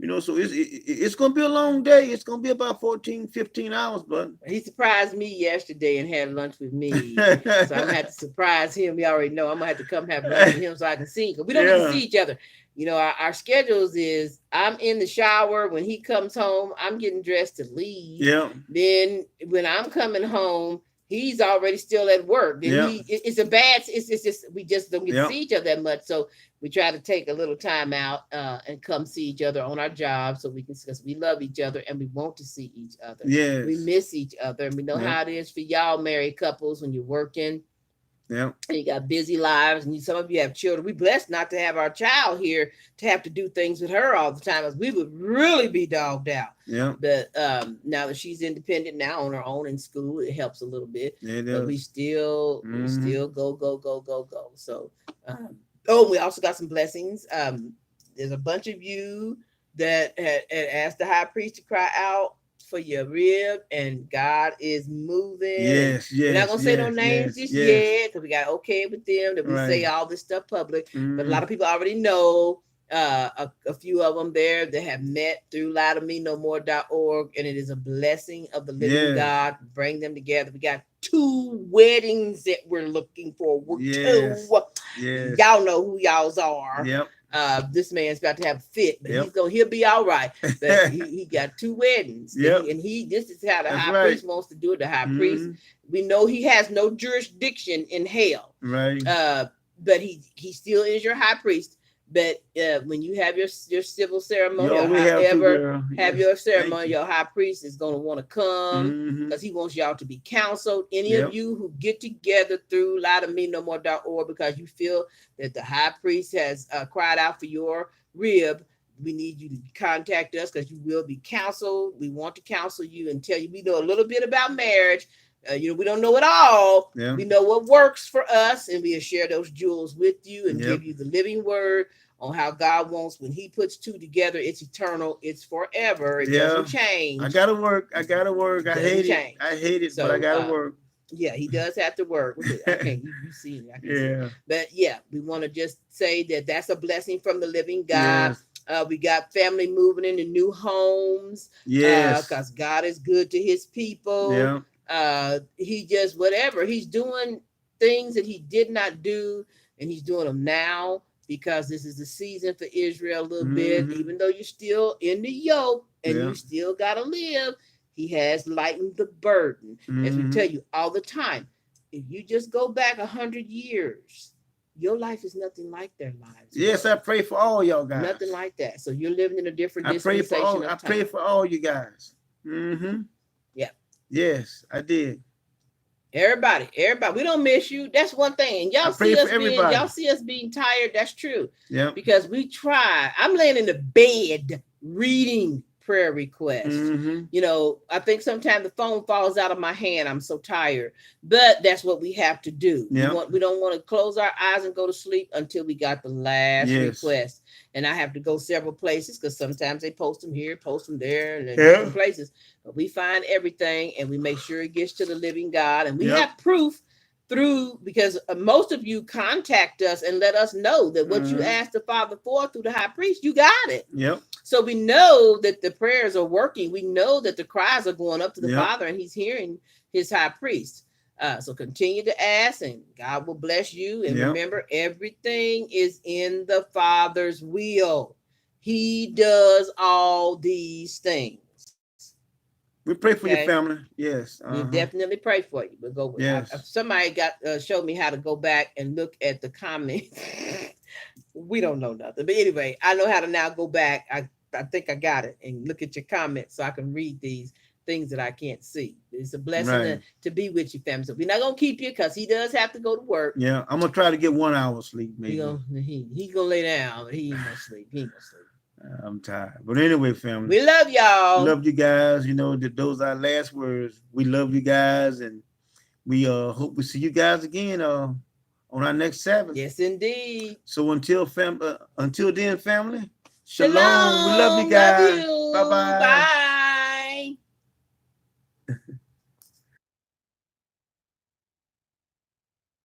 You know, so it's going to be a long day. It's going to be about 14, 15 hours, but he surprised me yesterday and had lunch with me. So I'm going to have to surprise him. We already know I'm going to have to come have lunch with him so I can see him. Because we don't get to see each other. You know, our schedules is I'm in the shower. When he comes home, I'm getting dressed to leave. Yeah. Then when I'm coming home, he's already still at work. And it's just we just don't get to see each other that much. So we try to take a little time out and come see each other on our job so we can, because we love each other and we want to see each other. Yeah, we miss each other, and we know how it is for y'all married couples when you're working. Yeah, and you got busy lives, and some of you have children. We blessed not to have our child here to have to do things with her all the time, as we would really be dogged out. Yeah. But now that she's independent now on her own in school, it helps a little bit. Yeah, but we still go. So, we also got some blessings. There's a bunch of you that had asked the high priest to cry out for your rib, and God is moving. Yes. We're not gonna say no names just yet, because we got okay with them that we say all this stuff public. But a lot of people already know a few of them there that have met through LiveMeNoMore.org, and it is a blessing of the living God. Bring them together. We got 2 weddings that we're looking for. Y'all know who y'all's are. Yep. This man's about to have a fit, but he'll be all right. But he got 2 weddings. Yep. And this is how the high priest wants to do it. The high priest, we know he has no jurisdiction in hell. Right. But he still is your high priest. But when you have your civil ceremony, or have your ceremony, your high priest is going to want to come because he wants y'all to be counseled. Any of you who get together through LiveMeNoMore.org because you feel that the high priest has cried out for your rib, we need you to contact us because you will be counseled. We want to counsel you and tell you we know a little bit about marriage. We don't know it all. Yeah. We know what works for us, and we'll share those jewels with you and give you the living word on how God wants. When He puts 2 together, it's eternal, it's forever. It doesn't change. I gotta work. I hate it, so, but I gotta work. Yeah, He does have to work. Okay, you see me. I can see. But we want to just say that that's a blessing from the living God. Yes. We got family moving into new homes. Yes, because God is good to His people. Yeah. He just he's doing things that He did not do, and He's doing them now because this is the season for Israel a little bit. Even though you're still in the yoke and you still gotta live, he has lightened the burden. As we tell you all the time, if you just go back 100 years, your life is nothing like their lives. Yes, I pray for all y'all guys. Nothing like that. So you're living in a different dispensation of time. I pray for all you guys. Yeah. Yes, I did. Everybody, we don't miss you. That's one thing. And y'all see us being tired. That's true. Yeah. Because we try. I'm laying in the bed reading prayer requests. You know, I think sometimes the phone falls out of my hand. I'm so tired. But that's what we have to do. We don't want to close our eyes and go to sleep until we got the last request. And I have to go several places because sometimes they post them here, post them there, and different places. But we find everything and we make sure it gets to the living God. And we have proof through, because most of you contact us and let us know that what you asked the Father for through the high priest, you got it. So we know that the prayers are working. We know that the cries are going up to the Father and he's hearing his high priest. So continue to ask and God will bless you. And remember, everything is in the Father's will. He does all these things. We pray for your family. Yes. We definitely pray for you. We'll go. Somebody showed me how to go back and look at the comments. We don't know nothing. But anyway, I know how to now go back. I think I got it, and look at your comments so I can read these things that I can't see. It's a blessing to be with you, family. So we're not gonna keep you because he does have to go to work. Yeah, I'm gonna try to get 1 hour sleep. Maybe he's gonna lay down. He ain't gonna sleep. He ain't gonna sleep. I'm tired. But anyway, family, we love y'all. Love you guys. You know that those are our last words. We love you guys, and we hope we see you guys again on our next Sabbath. Yes, indeed. So until then, family, shalom. We love you guys. Bye-bye. Bye.